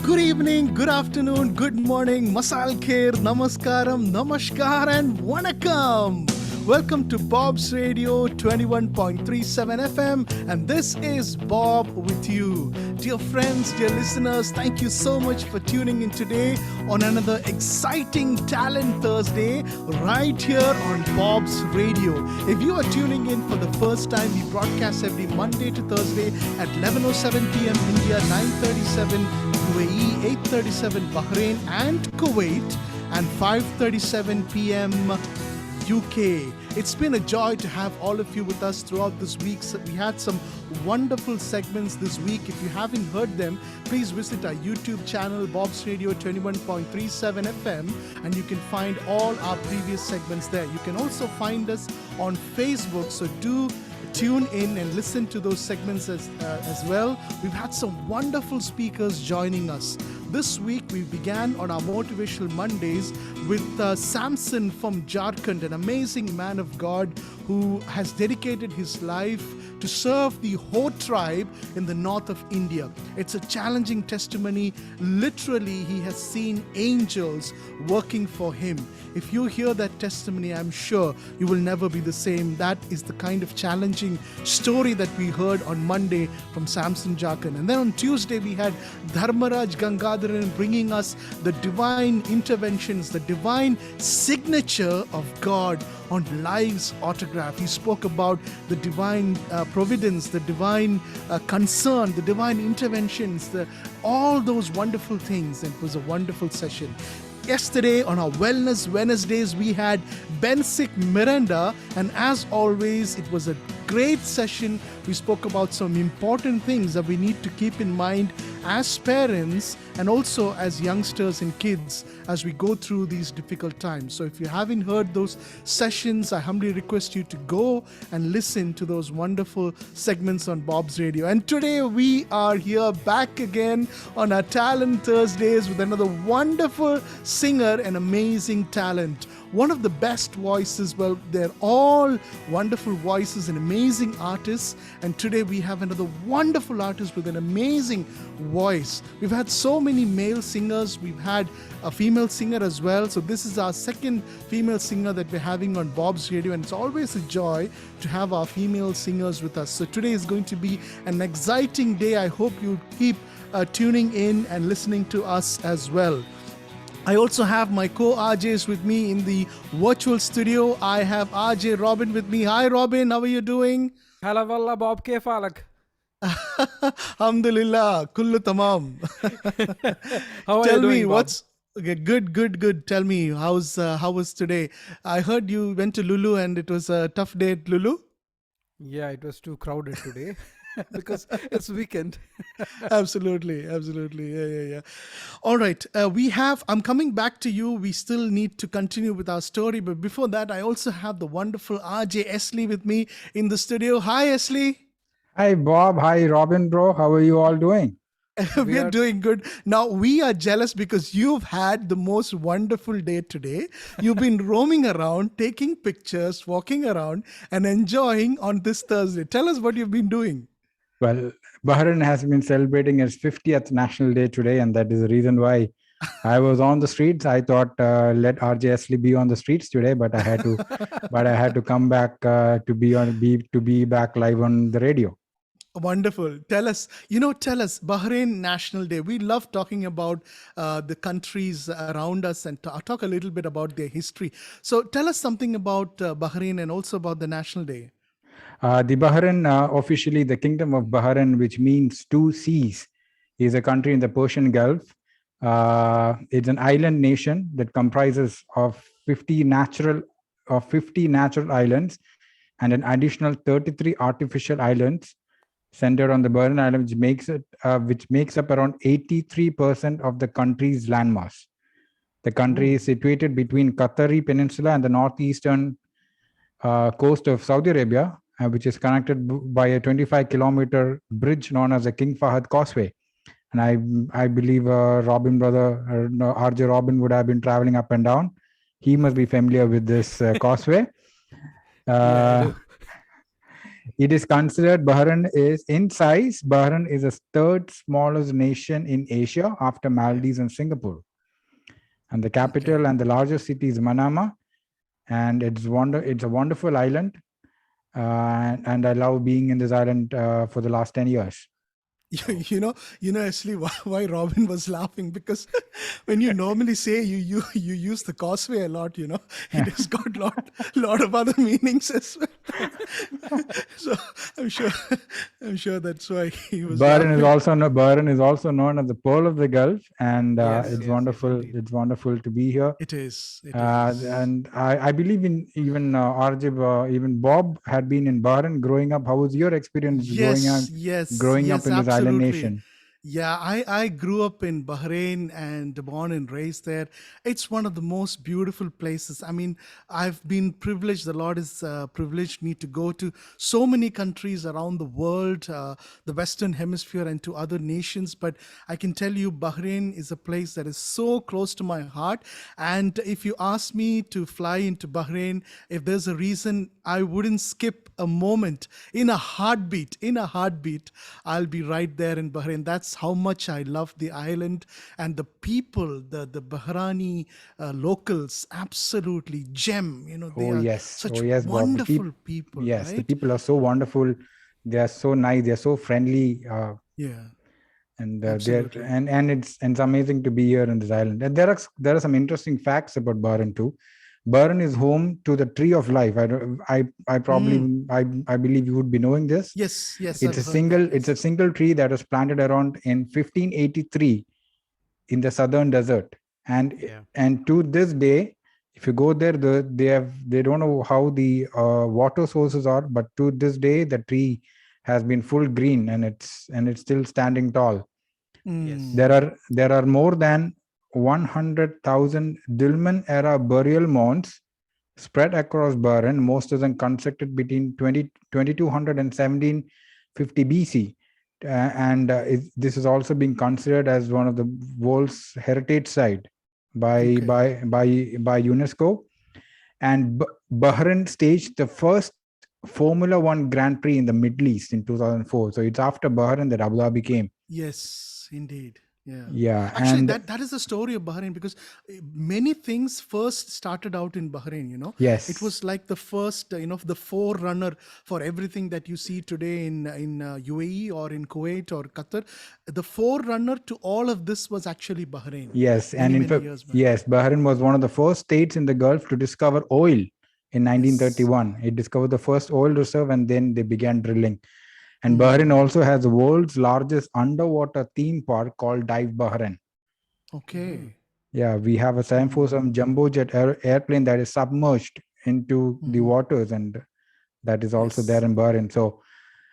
Good evening, good afternoon, good morning, masal khair, namaskaram, namaskar and vanakkam. Welcome to Bob's Radio 21.37 FM, and this is Bob with you. Dear friends, dear listeners, thank you so much for tuning in today on another exciting Talent Thursday right here on Bob's Radio. If you are tuning in for the first time, we broadcast every Monday to Thursday at 11:07 p.m. India, 9:37 UAE, 8:37 Bahrain and Kuwait, and 5:37 p.m. UK. It's been a joy to have all of you with us throughout this week. We had some wonderful segments this week. If you haven't heard them, please visit our YouTube channel, Bob's Radio 21.37 FM, and you can find all our previous segments there. You can also find us on Facebook, so do tune in and listen to those segments as well. We've had some wonderful speakers joining us. This week we began on our Motivational Mondays with Samson from Jharkhand, an amazing man of God who has dedicated his life to serve the Ho tribe in the north of India. It's a challenging testimony. Literally, he has seen angels working for him. If you hear that testimony, I'm sure you will never be the same. That is the kind of challenging story that we heard on Monday from Samson Jharkhand. And then on Tuesday, we had Dharmaraj Gangadharan bringing us the divine interventions, the divine signature of God on life's autograph. He spoke about the divine providence, the divine concern, the divine interventions, all those wonderful things. It was a wonderful session. Yesterday on our Wellness Wednesdays, we had Bensik Miranda, and as always, it was a great session. We spoke about some important things that we need to keep in mind as parents and also as youngsters and kids as we go through these difficult times. So if you haven't heard those sessions, I humbly request you to go and listen to those wonderful segments on Bob's Radio. And today we are here back again on our Talent Thursdays with another wonderful singer and amazing talent. One of the best voices, well, they're all wonderful voices and amazing artists. And today we have another wonderful artist with an amazing voice. We've had so many male singers. We've had a female singer as well. So this is our second female singer that we're having on Bob's Radio. And it's always a joy to have our female singers with us. So today is going to be an exciting day. I hope you keep tuning in and listening to us as well. I also have my co-RJs with me in the virtual studio. I have RJ Robin with me. Hi Robin, how are you doing? Hello, Wallah, Bob, كيف حالك? Alhamdulillah, kullu tamam. How are Tell you doing, me Bob? what's okay, good. Tell me how was today? I heard you went to Lulu and it was a tough day at Lulu. Yeah, it was too crowded today because it's weekend. Absolutely. Yeah. All right. I'm coming back to you. We still need to continue with our story. But before that, I also have the wonderful RJ Esley with me in the studio. Hi, Esley. Hi, Bob. Hi, Robin, bro. How are you all doing? We're doing good. Now, we are jealous because you've had the most wonderful day today. You've been roaming around, taking pictures, walking around, and enjoying on this Thursday. Tell us what you've been doing. Well, Bahrain has been celebrating its 50th National Day today, and that is the reason why I was on the streets. I thought let RJ Esley be on the streets today, but I had to come back to be back live on the radio. Wonderful. Tell us, Bahrain National Day. We love talking about the countries around us and talk a little bit about their history. So tell us something about Bahrain and also about the National Day. The Bahrain, officially the Kingdom of Bahrain, which means two seas, is a country in the Persian Gulf. It's an island nation that comprises of 50 natural islands and an additional 33 artificial islands centered on the Bahrain Island, which makes up around 83% of the country's landmass. The country is situated between Qatari Peninsula and the northeastern coast of Saudi Arabia, which is connected by a 25-kilometer bridge known as the King Fahd Causeway. And I believe RJ Robin would have been traveling up and down. He must be familiar with this causeway. It is considered Bahrain is in size. Bahrain is the third smallest nation in Asia after Maldives and Singapore. And the capital and the largest city is Manama, and it's a wonderful island, and I love being in this island for the last 10 years. Ashley, why Robin was laughing, because when you normally say you use the causeway a lot, it has got lot of other meanings as well. So I'm sure that's why he was. Bahrain is also known as the Pearl of the Gulf, and it's wonderful. indeed. It's wonderful to be here. It is. And I believe in even Arjib, even Bob had been in Bahrain growing up. How was your experience growing up in this island nation? Yeah, I grew up in Bahrain and born and raised there. It's one of the most beautiful places. I mean, I've been privileged. The Lord has privileged me to go to so many countries around the world, the Western Hemisphere, and to other nations. But I can tell you, Bahrain is a place that is so close to my heart. And if you ask me to fly into Bahrain, if there's a reason, I wouldn't skip a moment. In a heartbeat, I'll be right there in Bahrain. That's how much I love the island, and the people, the Bahraini locals, absolutely gem. They are such wonderful Bob. people. Yes, right? the people are so wonderful. They are so nice. They are so friendly. And Absolutely. it's amazing to be here in this island. And there are some interesting facts about Bahrain too. Bahrain is home to the tree of life. I believe you would be knowing this. Yes. It's a single tree that was planted around in 1583 in the southern desert, and to this day, if you go there, they don't know how the water sources are, but to this day the tree has been full green, and it's still standing tall. There are more than 100,000 Dilmun era burial mounds spread across Bahrain, most of them constructed between 2200 and 1750 BC. This is also being considered as one of the world's heritage site by UNESCO. And Bahrain staged the first Formula One Grand Prix in the Middle East in 2004. So it's after Bahrain that Abu Dhabi came. Yes, indeed. Yeah. Actually, that is the story of Bahrain, because many things first started out in Bahrain, Yes. It was like the first, the forerunner for everything that you see today in UAE or in Kuwait or Qatar. The forerunner to all of this was actually Bahrain. Yes. And in fact, Bahrain was one of the first states in the Gulf to discover oil in 1931. It discovered the first oil reserve, and then they began drilling. And Bahrain also has the world's largest underwater theme park called Dive Bahrain. Okay. Yeah, we have a 747 jumbo jet airplane that is submerged into the waters, and that is also there in Bahrain. So,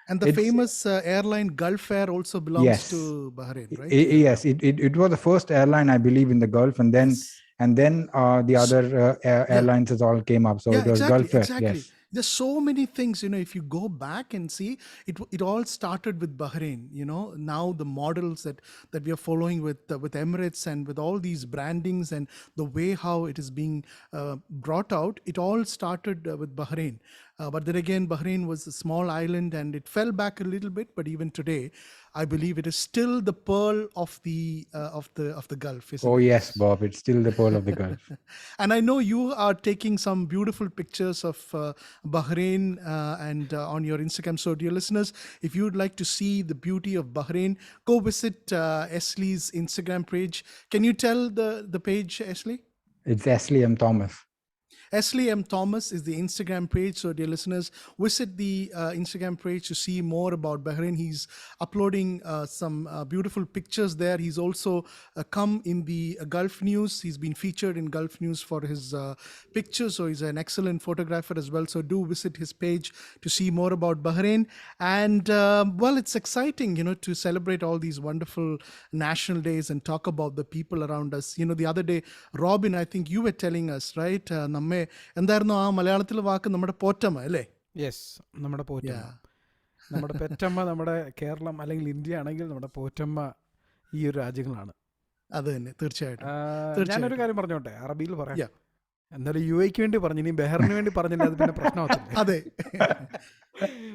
and the famous airline Gulf Air also belongs to Bahrain, right? Yes, it was the first airline, I believe, in the Gulf, and then the other airlines all came up. So it was Gulf Air. Exactly. Yes. There's so many things, if you go back and see, it all started with Bahrain. Now the models that we are following with Emirates and with all these brandings and the way how it is being brought out, it all started with Bahrain. But then again, Bahrain was a small island and it fell back a little bit. But even today, I believe it is still the pearl of the Gulf. Oh yes, Bob, it's still the pearl of the Gulf. And I know you are taking some beautiful pictures of Bahrain and on your Instagram. So dear listeners, if you would like to see the beauty of Bahrain, go visit Esley's Instagram page. Can you tell the page, Esley? It's Esley M. Thomas. Esley M. Thomas is the Instagram page. So dear listeners, visit the Instagram page to see more about Bahrain. He's uploading some beautiful pictures there. He's also come in the Gulf News. He's been featured in Gulf News for his pictures. So he's an excellent photographer as well. So do visit his page to see more about Bahrain. And well, it's exciting, to celebrate all these wonderful national days and talk about the people around us. The other day, Robin, I think you were telling us, right? എന്തായിരുന്നു ആ മലയാളത്തിൽ വാക്ക് നമ്മുടെ പോറ്റമ്മ അല്ലേ? Yes, നമ്മുടെ പോറ്റമ്മ, നമ്മുടെ പെറ്റമ്മ, നമ്മുടെ കേരളം അല്ലെങ്കിൽ ഇന്ത്യ ആണെങ്കിൽ നമ്മുടെ പോറ്റമ്മ ഈ ഒരു രാജ്യങ്ങളാണ്. അത് തന്നെ, തീർച്ചയായിട്ടും. ഞാനൊരു കാര്യം പറഞ്ഞോട്ടെ, അറബിയിൽ പറയാം. എന്നാലും യു എക്ക് വേണ്ടി പറഞ്ഞു, ഇനി ബഹറിന് വേണ്ടി പറഞ്ഞില്ല, അത് പിന്നെ പ്രശ്നമാകത്തില്ല. അതെ,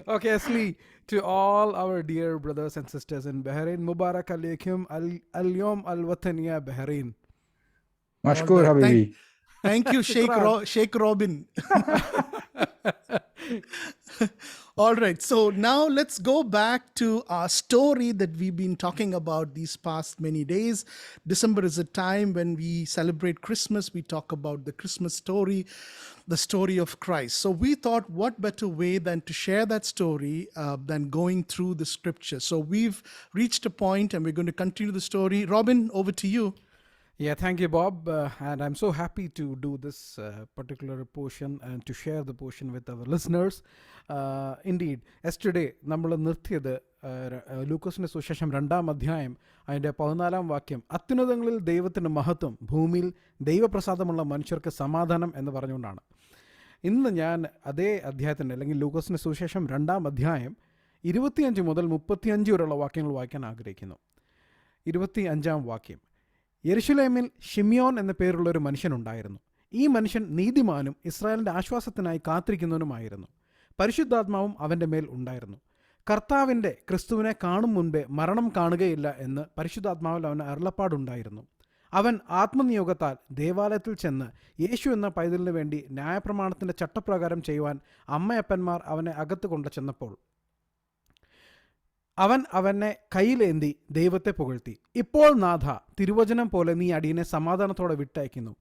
Okay, Asli, to all our dear brothers and sisters in Bahrain, Mubarak alaikum al-yom al-wataniya Bahrain. All Mashkoor, right. Habibi. Thank you, Shukran. Sheikh Robin. All right. So now let's go back to our story that we've been talking about these past many days. December is a time when we celebrate Christmas. We talk about the Christmas story, the story of Christ. So we thought, what better way than to share that story than going through the scripture? So we've reached a point and we're going to continue the story. Robin, over to you. Yeah, thank you, Bob. And I'm so happy to do this particular portion and to share the portion with our listeners. Indeed, yesterday നമ്മൾ നിർത്തിയത് ലൂക്കോസിന്റെ സുവിശേഷം 2-ാം അധ്യായം അതിൻ്റെ 14-ാം വാക്യം, അത്യുന്നതങ്ങളിൽ ദൈവത്തിന് മഹത്വം, ഭൂമിയിൽ ദൈവപ്രസാദമുള്ള മനുഷ്യർക്ക് സമാധാനം എന്ന് പറഞ്ഞുകൊണ്ടാണ്. ഇന്ന് ഞാൻ അതേ അധ്യായത്തിൻ്റെ അല്ലെങ്കിൽ ലൂക്കോസിന്റെ സുവിശേഷം 2-ാം അധ്യായം 25 മുതൽ 35 വരെയുള്ള വാക്യങ്ങൾ വായിക്കാൻ ആഗ്രഹിക്കുന്നു. 25-ാം വാക്യം, യെരുശലേമിൽ ഷിമിയോൻ എന്ന പേരുള്ള ഒരു മനുഷ്യനുണ്ടായിരുന്നു. ഈ മനുഷ്യൻ നീതിമാനും ഇസ്രായേലിൻ്റെ ആശ്വാസത്തിനായി കാത്തിരിക്കുന്നവനുമായിരുന്നു. പരിശുദ്ധാത്മാവും അവൻ്റെ മേൽ ഉണ്ടായിരുന്നു. കർത്താവിൻ്റെ ക്രിസ്തുവിനെ കാണും മുൻപേ മരണം കാണുകയില്ല എന്ന് പരിശുദ്ധാത്മാവിൽ അവന് അരുളപ്പാടുണ്ടായിരുന്നു. അവൻ ആത്മനിയോഗത്താൽ ദേവാലയത്തിൽ ചെന്ന് യേശു എന്ന പൈതലിന് വേണ്ടി ന്യായപ്രമാണത്തിൻ്റെ ചട്ടപ്രകാരം ചെയ്യുവാൻ അമ്മയപ്പന്മാർ അവനെ അകത്ത് കൊണ്ടു ചെന്നപ്പോൾ അവൻ അവനെ കയ്യിലേന്തി ദൈവത്തെ പുകഴ്ത്തി. ഇപ്പോൾ നാഥ, തിരുവചനം പോലെ നീ അടിയനെ സമാധാനത്തോടെ വിട്ടയക്കുന്നു.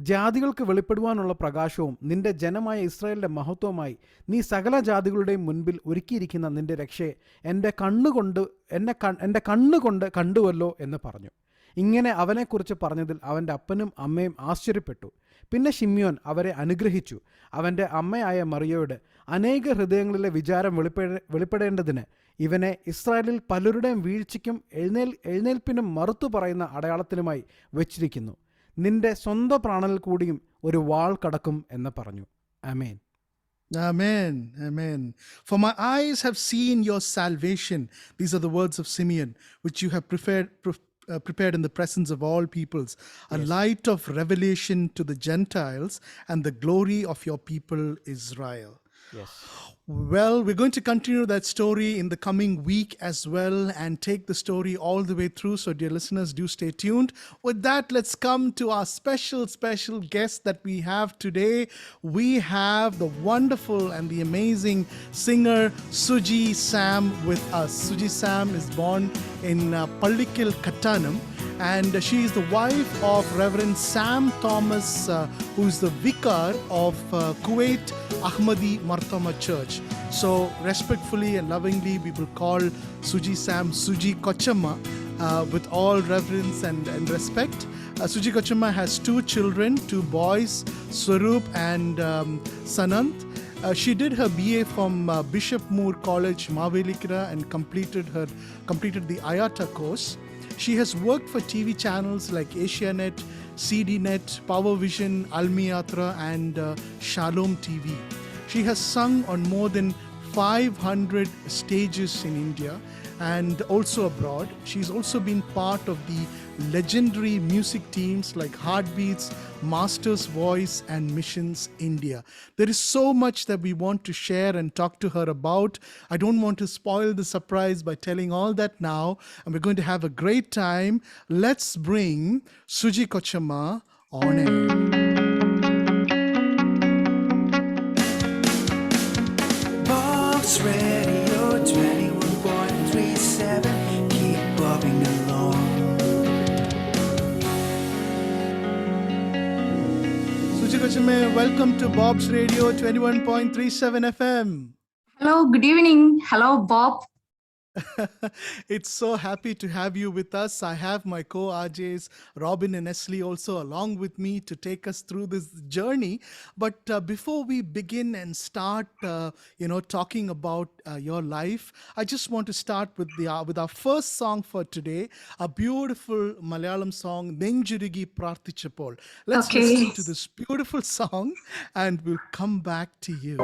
ജാതികൾക്ക് വെളിപ്പെടുവാനുള്ള പ്രകാശവും നിന്റെ ജനമായ ഇസ്രായേലിൻ്റെ മഹത്വമായി നീ സകല ജാതികളുടെയും മുൻപിൽ ഒരുക്കിയിരിക്കുന്ന നിന്റെ രക്ഷയെ എൻ്റെ കണ്ണുകൊണ്ട് കണ്ടുവല്ലോ എന്ന് പറഞ്ഞു. ഇങ്ങനെ അവനെക്കുറിച്ച് പറഞ്ഞതിൽ അവൻ്റെ അപ്പനും അമ്മയും ആശ്ചര്യപ്പെട്ടു. പിന്നെ ശിമ്യോൻ അവരെ അനുഗ്രഹിച്ചു. അവൻ്റെ അമ്മയായ മറിയയോട് അനേക ഹൃദയങ്ങളിലെ വിചാരം വെളിപ്പെടേണ്ടതിന് ഇവനെ ഇസ്രായേലിൽ പലരുടെയും വീഴ്ചയ്ക്കും എഴുന്നേൽപ്പിനും മറുത്തു പറയുന്ന അടയാളത്തിനുമായി വെച്ചിരിക്കുന്നു. നിന്റെ സ്വന്തം പ്രാണനിൽ കൂടിയും ഒരു വാൾ കടക്കും എന്ന് പറഞ്ഞു. ആമേൻ. Amen. Amen. For my eyes have seen your salvation. These are the words of Simeon, which you have prepared in the presence of all peoples, a light of revelation to the Gentiles and the glory of your people Israel. Yes. Well, we're going to continue that story in the coming week as well and take the story all the way through. So, dear listeners, do stay tuned. With that, let's come to our special guest that we have today. We have the wonderful and the amazing singer Suji Sam with us. Suji Sam is born in Pallikil, Kattanam. And she is the wife of Reverend Sam Thomas, who is the vicar of Kuwait Ahmadi Martama Church. So respectfully and lovingly, we will call Suji Sam Suji Kochama with all reverence and respect. Suji Kochama has 2 children, 2 boys, Swaroop and Sanant. She did her BA from Bishop Moore College, Mavelikira, and completed the IATA course. She has worked for TV channels like Asianet, CDNet, Power Vision, Almiyatra, and Shalom TV. She has sung on more than 500 stages in India and also abroad. She's also been part of the legendary music teams like Heartbeats, Masters Voice, and Missions India. There is so much that we want to share and talk to her about. I don't want to spoil the surprise by telling all that now, and we're going to have a great time. Let's bring Suji Kochama on air. Bob's Radio 21.37, keep bobbing along. Suji Kochama, welcome to Bob's Radio 21.37 FM. Hello, good evening. Hello, Bob. It's so happy to have you with us. I have my co-RJs Robin and Nestle also along with me to take us through this journey. But before we begin and start, talking about your life, I just want to start with our first song for today, a beautiful Malayalam song, Nenjurigi Prarthichapol. Let's listen to this beautiful song and we'll come back to you.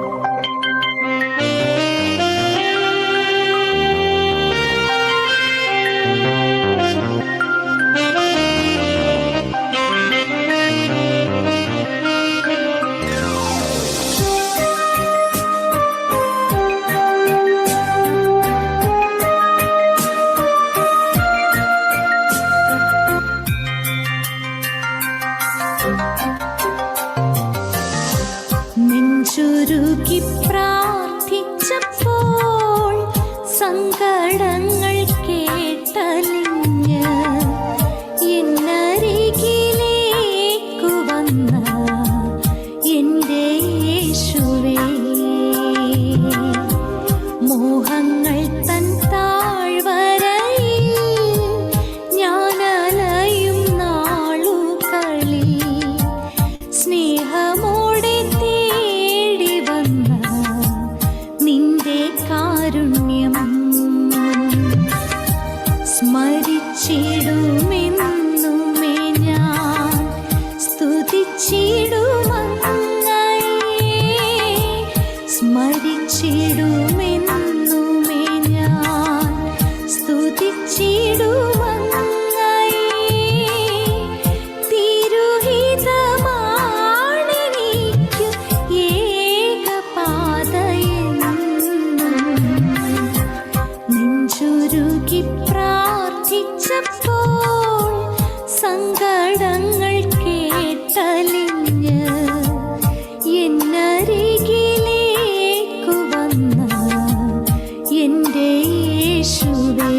സങ്കടങ്ങൾ കേട്ടലിഞ്ഞ് എന്നരികിലേക്കു വന്ന എൻ്റെ യേശുവേ, മോഹങ്ങൾ തൻ താഴ്വരയിൽ ഞാനലയും നാളുകളിൽ സ്നേഹമോടെ തേടി വന്ന നിന്റെ കാരുണ്യം സ്മരിച്ചിടുമെന്നുമേ ഞാൻ, സ്തുതിച്ചിടുമങ്ങയെ, സ്മരിച്ചിടുമെന്നുമേ ഞാൻ, സ്തുതിച്ചിടുമങ്ങയെ. തിരുഹിതമാണെനിക്കു ഏകപാതയെന്നും നെഞ്ചുരുകി പ്രാർത്ഥിച്ചപ്പോൾ സങ്കടങ്ങൾ കേട്ടലിഞ്ഞ് എന്നരികിലേക്കു വന്ന എൻ്റെ യേശുവേ.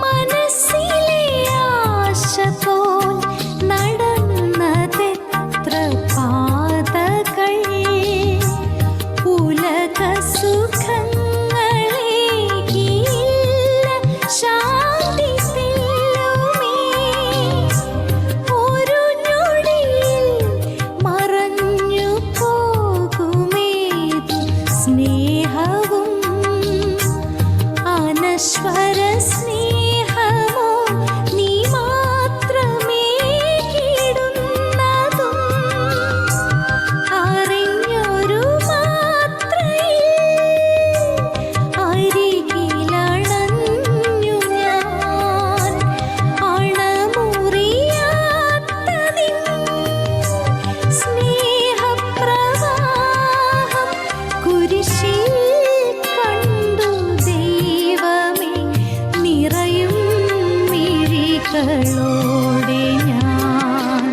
മനസ്സിലെ ആശ പോൽ നടന്നതെത്ര പാതകൾ, ഉലക സുഖങ്ങളേകിയില്ല ശാന്തി തെല്ലുമേ. ഒരു ഞൊടിയിൽ മറഞ്ഞു പോകുമേതു സ്നേഹവും, അനശ്വര സ്നേഹമോ നീ മാത്രമേ കിടുന്നതും. അറിഞ്ഞൊരു മാത്രയിൽ അരികിലണഞ്ഞു ഞാൻ, അണമുറിയാത്ത നിൻ സ്നേഹപ്രവാഹം കുരിശിൽ കണ്ടു ദൈവമേ. നിറയും മിഴികളോടെ ഞാൻ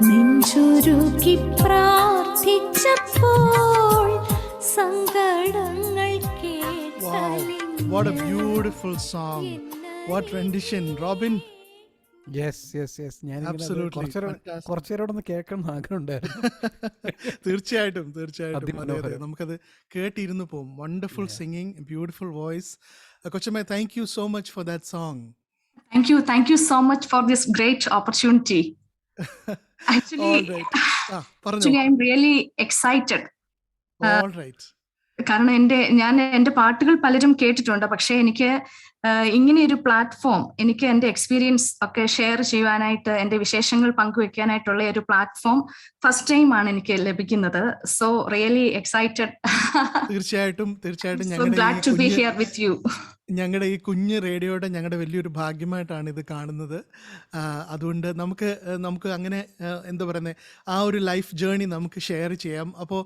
നെഞ്ചുരുക്കി പ്രാർത്ഥിച്ചപ്പോൾ സങ്കടങ്ങൾ Wow, what a കേട്ടലിഞ്ഞ് beautiful song. What rendition, Robin. Yes yes yes. ഞാനിങ്ങനെ Absolutely fantastic. കുറച്ചേരോടൊന്ന് കേൾക്കണം എന്ന് ആഗ്രഹം ഉണ്ടായിരുന്നു. തീർച്ചയായിട്ടും തീർച്ചയായിട്ടും അതെ അതെ അതിമനോഹരം. നമുക്കത് കേട്ടിരുന്നു പോകും. Wonderful singing, beautiful voice. കൊച്ചമ്മ, thank you so much for that song. Thank you so much for this great opportunity. Actually, All right. പറഞ്ഞോ. actually, I'm really excited. All right. കാരണം ഞാൻ എൻ്റെ പാട്ടുകൾ പലരും കേട്ടിട്ടുണ്ട്, പക്ഷെ എനിക്ക് ഇങ്ങനെ ഒരു പ്ലാറ്റ്ഫോം, എനിക്ക് എൻ്റെ എക്സ്പീരിയൻസ് ഒക്കെ ഷെയർ ചെയ്യുവാനായിട്ട്, എൻ്റെ വിശേഷങ്ങൾ പങ്കുവെക്കാനായിട്ടുള്ള ഒരു പ്ലാറ്റ്ഫോം ഫസ്റ്റ് ടൈം ആണ് എനിക്ക് ലഭിക്കുന്നത്. So really excited. തീർച്ചയായിട്ടും തീർച്ചയായിട്ടും so glad to be here with you. ഞങ്ങളുടെ ഈ കുഞ്ഞ് റേഡിയോയുടെ ഞങ്ങളുടെ വലിയൊരു ഭാഗ്യമായിട്ടാണ് ഇത് കാണുന്നത്. അതുകൊണ്ട് നമുക്ക് അങ്ങനെ എന്താ പറയുന്നത്, ആ ഒരു ലൈഫ് ജേണി നമുക്ക് ഷെയർ ചെയ്യാം. അപ്പോൾ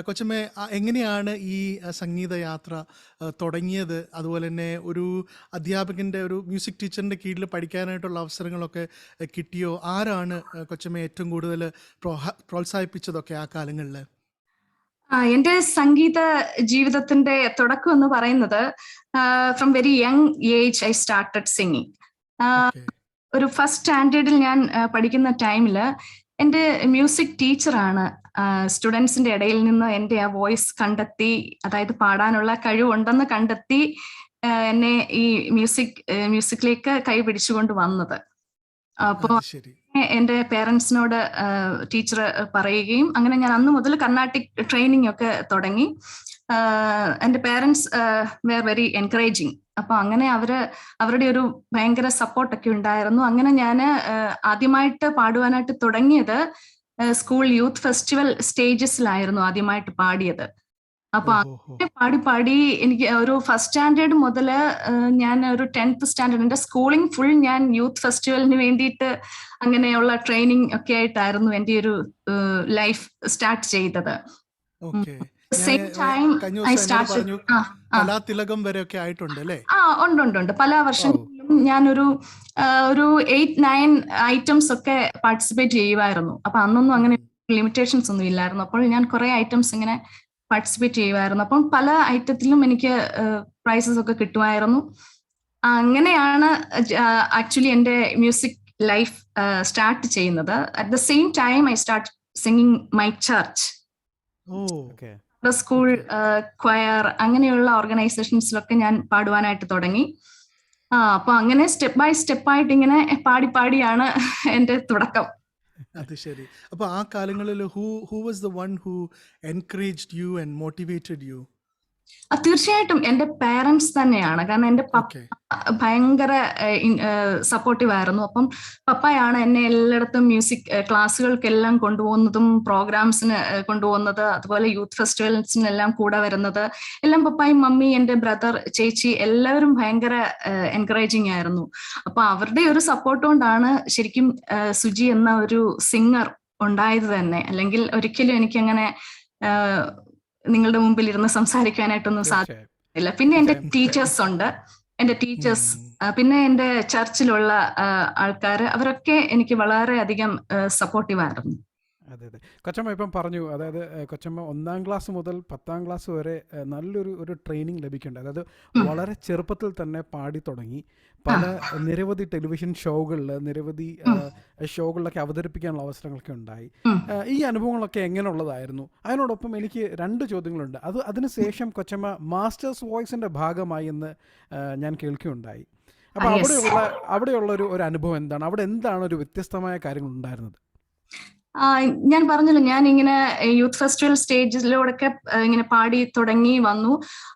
കൊച്ചമ്മ, എങ്ങനെയാണ് ഈ സംഗീത യാത്ര തുടങ്ങിയത്? അതുപോലെ തന്നെ ഒരു അധ്യാപകൻ്റെ, ഒരു മ്യൂസിക് ടീച്ചറിൻ്റെ കീഴിൽ പഠിക്കാനായിട്ടുള്ള അവസരങ്ങളൊക്കെ കിട്ടിയോ? ആരാണ് കൊച്ചമ്മ ഏറ്റവും കൂടുതൽ പ്രോത്സാഹിപ്പിച്ചതൊക്കെ ആ കാലങ്ങളിൽ? എൻ്റെ സംഗീത ജീവിതത്തിന്റെ തുടക്കം എന്ന് പറയുന്നത് from very young age I started singing. Okay. ഒരു ഫസ്റ്റ് സ്റ്റാൻഡേർഡിൽ ഞാൻ പഠിക്കുന്ന ടൈമിൽ എൻ്റെ മ്യൂസിക് ടീച്ചറാണ് സ്റ്റുഡൻസിന്റെ ഇടയിൽ നിന്ന് എൻ്റെ ആ വോയിസ് കണ്ടെത്തി, അതായത് പാടാനുള്ള കഴിവുണ്ടെന്ന് കണ്ടെത്തി എന്നെ ഈ മ്യൂസിക്കിലേക്ക് കൈ പിടിച്ചുകൊണ്ട് വന്നത്. അപ്പോൾ അത് ശരി. എൻ്റെ പേരൻസിനോട് ടീച്ചർ പറയുകയും അങ്ങനെ ഞാൻ അന്ന് മുതൽ കർണാട്ടിക് ട്രെയിനിങ് ഒക്കെ തുടങ്ങി. എൻ്റെ പേരൻസ് വേർ വെരി എൻകറേജിങ്. അപ്പൊ അങ്ങനെ അവരുടെ ഒരു ഭയങ്കര സപ്പോർട്ടൊക്കെ ഉണ്ടായിരുന്നു. അങ്ങനെ ഞാൻ ആദ്യമായിട്ട് പാടുവാനായിട്ട് തുടങ്ങിയത് സ്കൂൾ യൂത്ത് ഫെസ്റ്റിവൽ സ്റ്റേജസിലായിരുന്നു ആദ്യമായിട്ട് പാടിയത്. അപ്പൊ ഓഹോ ഹോ. അങ്ങനെ പാടി പാടി എനിക്ക് ഒരു ഫസ്റ്റ് സ്റ്റാൻഡേർഡ് മുതൽ ഞാൻ ഒരു 10th സ്റ്റാൻഡേർഡ് എന്റെ സ്കൂളിംഗ് ഫുൾ ഞാൻ യൂത്ത് ഫെസ്റ്റിവലിന് വേണ്ടിയിട്ട് അങ്ങനെയുള്ള ട്രെയിനിങ് ഒക്കെ ആയിട്ടായിരുന്നു എൻ്റെ ഒരു ലൈഫ് സ്റ്റാർട്ട് ചെയ്തത്. ഓക്കെ. ഞാൻ സെയിം ടൈം കഴിഞ്ഞ ഐ ദിവസം എന്നോട് സ്റ്റാർട്ട് പറഞ്ഞു കലാതിലകം വരെ ഒക്കെ ആയിട്ടുണ്ട് അല്ലേ? ഉണ്ട് പല വർഷങ്ങളിലും ഞാനൊരു ഒരു 8-9 ഐറ്റംസ് ഒക്കെ പാർട്ടിസിപ്പേറ്റ് ചെയ്യുമായിരുന്നു. അപ്പൊ അന്നൊന്നും അങ്ങനെ ലിമിറ്റേഷൻസ് ഒന്നും ഇല്ലായിരുന്നു. അപ്പോൾ ഞാൻ കുറെ ഐറ്റംസ് ഇങ്ങനെ പാർട്ടിസിപ്പേറ്റ് ചെയ്യുമായിരുന്നു. അപ്പം പല ഐറ്റത്തിലും എനിക്ക് പ്രൈസസ് ഒക്കെ കിട്ടുമായിരുന്നു. അങ്ങനെയാണ് ആക്ച്വലി എൻ്റെ മ്യൂസിക് ലൈഫ് സ്റ്റാർട്ട് ചെയ്യുന്നത്. At the same time I start singing my church, ഓ Okay. സ്കൂൾ ക്വയർ അങ്ങനെയുള്ള ഓർഗനൈസേഷൻസിലൊക്കെ ഞാൻ പാടുവാനായിട്ട് തുടങ്ങി. അപ്പൊ അങ്ങനെ സ്റ്റെപ്പ് ബൈ സ്റ്റെപ്പ് ആയിട്ട് ഇങ്ങനെ പാടി പാടിയാണ് എൻ്റെ തുടക്കം. അത് ശരി. അപ്പൊ ആ കാലങ്ങളിൽ who was the one who encouraged you and motivated you? തീർച്ചയായിട്ടും എൻ്റെ പേരൻസ് തന്നെയാണ്. കാരണം എൻ്റെ പപ്പ ഓക്കെ. ഭയങ്കര സപ്പോർട്ടീവ് ആയിരുന്നു. അപ്പം പപ്പയാണ് എന്നെ എല്ലായിടത്തും മ്യൂസിക് ക്ലാസ്സുകൾക്കെല്ലാം കൊണ്ടുപോകുന്നതും പ്രോഗ്രാംസിന് കൊണ്ടുപോകുന്നത്, അതുപോലെ യൂത്ത് ഫെസ്റ്റിവൽസിനെല്ലാം കൂടെ വരുന്നത്. എല്ലാം പപ്പായും മമ്മി, എൻ്റെ ബ്രദർ, ചേച്ചി എല്ലാവരും ഭയങ്കര എൻകറേജിങ് ആയിരുന്നു. അപ്പൊ അവരുടെ ഒരു സപ്പോർട്ട് കൊണ്ടാണ് ശരിക്കും സുജി എന്ന ഒരു സിംഗർ ഉണ്ടായത് തന്നെ. അല്ലെങ്കിൽ ഒരിക്കലും എനിക്കങ്ങനെ നിങ്ങളുടെ മുമ്പിൽ ഇരുന്ന് സംസാരിക്കാനായിട്ടൊന്നും സാധിക്കില്ല. പിന്നെ എൻ്റെ ടീച്ചേഴ്സ് ഉണ്ട്, എൻ്റെ ടീച്ചേഴ്സ്, പിന്നെ എൻ്റെ ചർച്ചിലുള്ള ആൾക്കാർ, അവരൊക്കെ എനിക്ക് വളരെയധികം സപ്പോർട്ടീവ് ആയിരുന്നു. അതെ അതെ. കൊച്ചമ്മ ഇപ്പം പറഞ്ഞു, അതായത് കൊച്ചമ്മ 1ാം ക്ലാസ് മുതൽ 10ാം ക്ലാസ് വരെ നല്ലൊരു ട്രെയിനിങ് ലഭിക്കുന്നുണ്ട്. അതായത് വളരെ ചെറുപ്പത്തിൽ തന്നെ പാടി തുടങ്ങി. പല നിരവധി ടെലിവിഷൻ ഷോകളിൽ നിരവധി ഷോകളിലൊക്കെ അവതരിപ്പിക്കാനുള്ള അവസരങ്ങളൊക്കെ ഉണ്ടായി. ഈ അനുഭവങ്ങളൊക്കെ എങ്ങനെയുള്ളതായിരുന്നു? അതിനോടൊപ്പം എനിക്ക് 2 ചോദ്യങ്ങളുണ്ട്. അതിനുശേഷം കൊച്ചമ്മ മാസ്റ്റേഴ്സ് വോയിസിൻ്റെ ഭാഗമായി എന്ന് ഞാൻ കേൾക്കുകയുണ്ടായി. അപ്പോൾ അവിടെയുള്ള ഒരു അനുഭവം എന്താണ്? അവിടെ എന്താണ് ഒരു വ്യത്യസ്തമായ കാര്യങ്ങൾ ഉണ്ടായിരുന്നത്? ഞാൻ പറഞ്ഞല്ലോ, ഞാൻ ഇങ്ങനെ യൂത്ത് ഫെസ്റ്റിവൽ സ്റ്റേജിലൂടെയൊക്കെ ഇങ്ങനെ പാടി തുടങ്ങി വന്നു.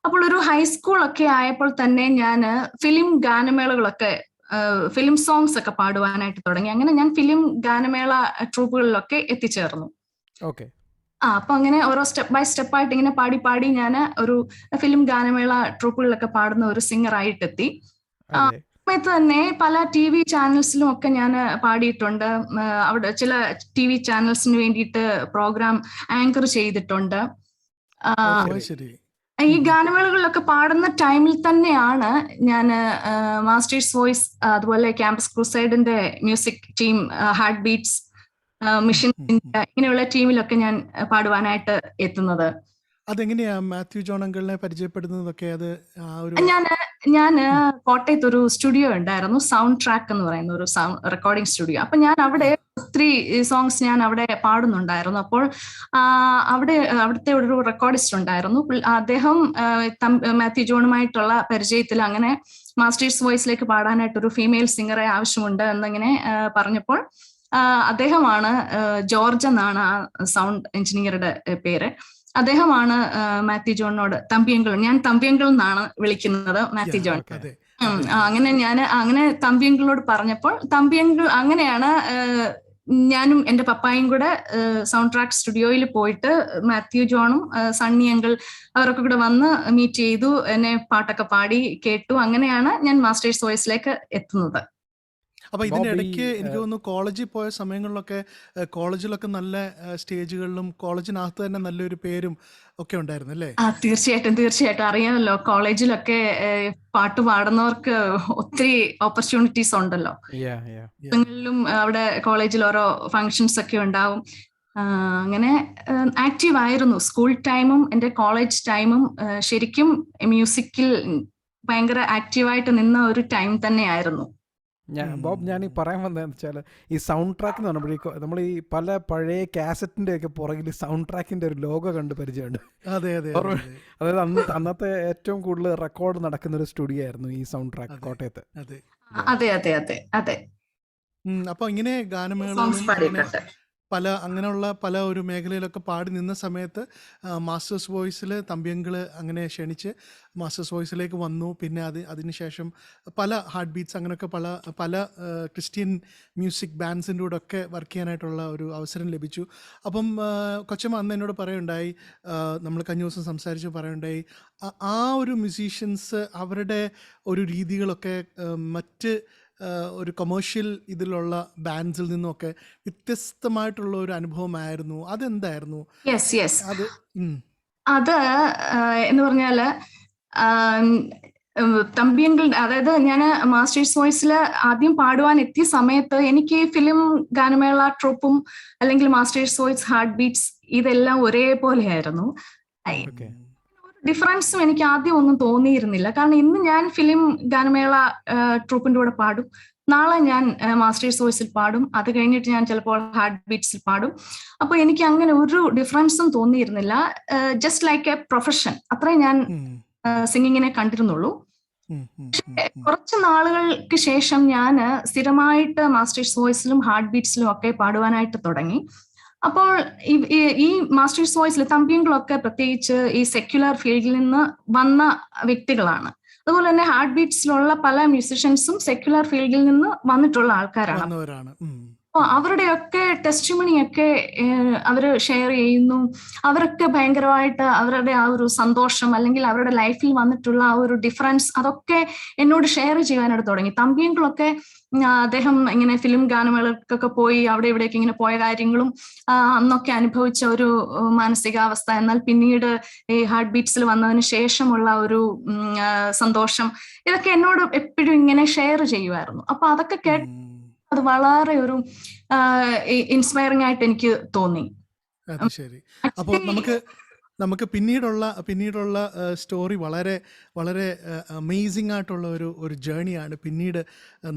അപ്പോൾ ഒരു ഹൈസ്കൂളൊക്കെ ആയപ്പോൾ തന്നെ ഞാൻ ഫിലിം ഗാനമേളകളൊക്കെ, ഫിലിം സോങ്സ് ഒക്കെ പാടുവാനായിട്ട് തുടങ്ങി. അങ്ങനെ ഞാൻ ഫിലിം ഗാനമേള ട്രൂപ്പുകളിലൊക്കെ എത്തിച്ചേർന്നു. ഓക്കെ. അപ്പൊ അങ്ങനെ ഓരോ സ്റ്റെപ്പ് ബൈ സ്റ്റെപ്പ് ആയിട്ട് ഇങ്ങനെ പാടി പാടി ഞാൻ ഒരു ഫിലിം ഗാനമേള ട്രൂപ്പുകളിലൊക്കെ പാടുന്ന ഒരു സിംഗർ ആയിട്ടെത്തി. സമയത്ത് തന്നെ പല TV ചാനൽസിലും ഒക്കെ ഞാൻ പാടിയിട്ടുണ്ട്. അവിടെ ചില TV ചാനൽസിന് വേണ്ടിയിട്ട് പ്രോഗ്രാം ആങ്കർ ചെയ്തിട്ടുണ്ട്. ഈ ഗാനമേളകളിലൊക്കെ പാടുന്ന ടൈമിൽ തന്നെയാണ് ഞാൻ മാസ്റ്റേഴ്സ് വോയിസ്, അതുപോലെ ക്യാമ്പസ് ക്രൂസൈഡിന്റെ music team, heart beats, mission India ഇങ്ങനെയുള്ള ടീമിലൊക്കെ ഞാൻ പാടുവാനായിട്ട് എത്തുന്നത്. അതെങ്ങനെയാ മാത്യു ജോൺ അങ്കിളിനെ പരിചയപ്പെടുന്നതൊക്കെ? അത് ഞാൻ കോട്ടയത്ത് ഒരു സ്റ്റുഡിയോ ഉണ്ടായിരുന്നു, സൗണ്ട് ട്രാക്ക് എന്ന് പറയുന്ന ഒരു റെക്കോർഡിംഗ് സ്റ്റുഡിയോ. അപ്പൊ ഞാൻ അവിടെ ഒത്തിരി സോങ്സ് ഞാൻ അവിടെ പാടുന്നുണ്ടായിരുന്നു. അപ്പോൾ അവിടുത്തെ ഒരു റെക്കോർഡിസ്റ്റ് ഉണ്ടായിരുന്നു. അദ്ദേഹം മാത്യു ജോണുമായിട്ടുള്ള പരിചയത്തിൽ അങ്ങനെ മാസ്റ്റേഴ്സ് വോയിസിലേക്ക് പാടാനായിട്ട് ഒരു ഫീമെയിൽ സിംഗറെ ആവശ്യമുണ്ട് എന്നിങ്ങനെ പറഞ്ഞപ്പോൾ അദ്ദേഹമാണ്, ജോർജ് എന്നാണ് ആ സൗണ്ട് എഞ്ചിനീയറുടെ പേര്, അദ്ദേഹമാണ് മാത്യു ജോണിനോട് ഞാൻ തമ്പിയങ്കിൾ എന്നാണ് വിളിക്കുന്നത് മാത്യു ജോൺ. അങ്ങനെ തമ്പിയങ്കിളിനോട് പറഞ്ഞപ്പോൾ തമ്പിയങ്കിൾ, അങ്ങനെയാണ് ഞാനും എൻ്റെ പപ്പായും കൂടെ സൗണ്ട് ട്രാക്ക് സ്റ്റുഡിയോയിൽ പോയിട്ട് മാത്യു ജോണും സണ്ണി അങ്കിൾ അവരൊക്കെ കൂടെ വന്ന് മീറ്റ് ചെയ്തു, എന്നെ പാട്ടൊക്കെ പാടി കേട്ടു. അങ്ങനെയാണ് ഞാൻ മാസ്റ്റേഴ്സ് വോയിസിലേക്ക് എത്തുന്നത്. അപ്പൊ ഇതിനിടയ്ക്ക് എനിക്ക് തോന്നുന്നു കോളേജിൽ പോയ സമയങ്ങളിലൊക്കെ കോളേജിലൊക്കെ നല്ല സ്റ്റേജുകളിലും കോളേജിനകത്ത് തന്നെ നല്ലൊരു പേരും ഒക്കെ ഉണ്ടായിരുന്നു അല്ലേ? തീർച്ചയായിട്ടും അറിയാമല്ലോ, കോളേജിലൊക്കെ പാട്ട് പാടുന്നവർക്ക് ഒത്തിരി ഓപ്പർച്യൂണിറ്റീസ് ഉണ്ടല്ലോ. അവിടെ കോളേജിൽ ഓരോ ഫങ്ഷൻസ് ഒക്കെ ഉണ്ടാവും. അങ്ങനെ ആക്റ്റീവ് ആയിരുന്നു. സ്കൂൾ ടൈമും എൻ്റെ കോളേജ് ടൈമും ശരിക്കും മ്യൂസിക്കിൽ ഭയങ്കര ആക്റ്റീവായിട്ട് നിന്ന ഒരു ടൈം തന്നെയായിരുന്നു. ബോബ്, ഞാൻ ഈ പറയാൻ വന്നതെന്ന് വെച്ചാൽ, ഈ സൗണ്ട് ട്രാക്ക് എന്ന് പറഞ്ഞപ്പോഴേക്കും നമ്മൾ ഈ പല പഴയ കാസറ്റിൻ്റെ ഒക്കെ പുറകിൽ സൗണ്ട് ട്രാക്കിൻ്റെ ഒരു ലോഗോ കണ്ട് പരിചയമുണ്ട്. അതായത് അന്നത്തെ ഏറ്റവും കൂടുതൽ റെക്കോർഡ് നടക്കുന്ന ഒരു സ്റ്റുഡിയോ ആയിരുന്നു ഈ സൗണ്ട് ട്രാക്ക് കോട്ടയത്ത്. അതെ. അപ്പൊ ഇങ്ങനെ ഗാനമേളകളും അങ്ങനെയുള്ള പല ഒരു മേഖലയിലൊക്കെ പാടി നിന്ന സമയത്ത് മാസ്റ്റേഴ്സ് വോയിസിൽ തമ്പിയങ്കിൾ അങ്ങനെ ക്ഷണിച്ച് മാസ്റ്റേഴ്സ് വോയിസിലേക്ക് വന്നു. പിന്നെ അതിനുശേഷം പല ഹാർട്ട് ബീറ്റ്സ് അങ്ങനെയൊക്കെ പല ക്രിസ്ത്യൻ മ്യൂസിക് ബാൻഡ്സിൻ്റെ കൂടെ ഒക്കെ വർക്ക് ചെയ്യാനായിട്ടുള്ള ഒരു അവസരം ലഭിച്ചു. അപ്പം കൊച്ചമ്മ അന്ന് എന്നോട് പറയുണ്ടായി, നമ്മൾ കഴിഞ്ഞ ദിവസം സംസാരിച്ച് പറയുണ്ടായി, ആ ഒരു മ്യൂസീഷ്യൻസ് അവരുടെ ഒരു രീതികളൊക്കെ മറ്റ് ഒരു കൊമേഴ്ഷ്യൽ ഇതിലുള്ള ബാൻഡ്സിൽ നിന്നൊക്കെ വ്യത്യസ്തമായിട്ടുള്ള ഒരു അനുഭവമായിരുന്നു. അതെന്തായിരുന്നു അത്? അത് എന്ന് പറഞ്ഞാല് തമ്പിയങ്കിൾ, അതായത് ഞാൻ മാസ്റ്റേഴ്സ് വോയിസിൽ ആദ്യം പാടുവാൻ എത്തിയ സമയത്ത് എനിക്ക് ഫിലിം ഗാനമേള ട്രൂപ്പും അല്ലെങ്കിൽ മാസ്റ്റേഴ്സ് വോയിസ് ഹാർട്ട് ബീറ്റ്സ് ഇതെല്ലാം ഒരേപോലെയായിരുന്നു. ഡിഫറൻസും എനിക്ക് ആദ്യം ഒന്നും തോന്നിയിരുന്നില്ല. കാരണം ഇന്ന് ഞാൻ ഫിലിം ഗാനമേള ട്രൂപ്പിന്റെ കൂടെ പാടും, നാളെ ഞാൻ മാസ്റ്റേഴ്സ് വോയിസിൽ പാടും, അത് കഴിഞ്ഞിട്ട് ഞാൻ ചിലപ്പോൾ ഹാർട്ട് ബീറ്റ്സിൽ പാടും. അപ്പോൾ എനിക്ക് അങ്ങനെ ഒരു ഡിഫറൻസും തോന്നിയിരുന്നില്ല. ജസ്റ്റ് ലൈക്ക് എ പ്രൊഫഷൻ, അത്രേ ഞാൻ സിംഗിങ്ങിനെ കണ്ടിരുന്നുള്ളൂ. കുറച്ച് നാളുകൾക്ക് ശേഷം ഞാൻ സ്ഥിരമായിട്ട് മാസ്റ്റേഴ്സ് വോയിസിലും ഹാർട്ട് ബീറ്റ്സിലും ഒക്കെ പാടുവാനായിട്ട് തുടങ്ങി. അപ്പോൾ ഈ മാസ്റ്റേഴ്സ് വോയിസിൽ തമ്പിയങ്കിളൊക്കെ പ്രത്യേകിച്ച് ഈ സെക്യുലർ ഫീൽഡിൽ നിന്ന് വന്ന വ്യക്തികളാണ്. അതുപോലെ തന്നെ ഹാർട്ട് ബീറ്റ്സിലുള്ള പല മ്യൂസിഷ്യൻസും സെക്യുലർ ഫീൽഡിൽ നിന്ന് വന്നിട്ടുള്ള ആൾക്കാരാണ്. അപ്പോൾ അവരുടെയൊക്കെ ടെസ്റ്റിമണിയൊക്കെ അവർ ഷെയർ ചെയ്യുന്നു. അവരൊക്കെ ഭയങ്കരമായിട്ട് അവരുടെ ആ ഒരു സന്തോഷം അല്ലെങ്കിൽ അവരുടെ ലൈഫിൽ വന്നിട്ടുള്ള ആ ഒരു ഡിഫറൻസ് അതൊക്കെ എന്നോട് ഷെയർ ചെയ്യാനായിട്ട് തുടങ്ങി. തമ്പിയങ്കിളൊക്കെ അദ്ദേഹം ഇങ്ങനെ ഫിലിം ഗാനമേളക്കൊക്കെ പോയി അവിടെ ഇവിടേക്ക് ഇങ്ങനെ പോയ കാര്യങ്ങളും അന്നൊക്കെ അനുഭവിച്ച ഒരു മാനസികാവസ്ഥ, എന്നാൽ പിന്നീട് ഈ ഹാർട്ട് ബീറ്റ്സിൽ വന്നതിന് ശേഷമുള്ള ഒരു സന്തോഷം, ഇതൊക്കെ എന്നോട് എപ്പോഴും ഇങ്ങനെ ഷെയർ ചെയ്യുമായിരുന്നു. അപ്പൊ അതൊക്കെ കേട്ട് അത് വളരെ ഒരു ഇൻസ്പയറിംഗ് ആയിട്ട് എനിക്ക് തോന്നി. അത് ശരി. അപ്പോൾ നമുക്ക് പിന്നീടുള്ള സ്റ്റോറി വളരെ വളരെ അമേസിംഗ് ആയിട്ടുള്ള ഒരു ജേണിയാണ് പിന്നീട്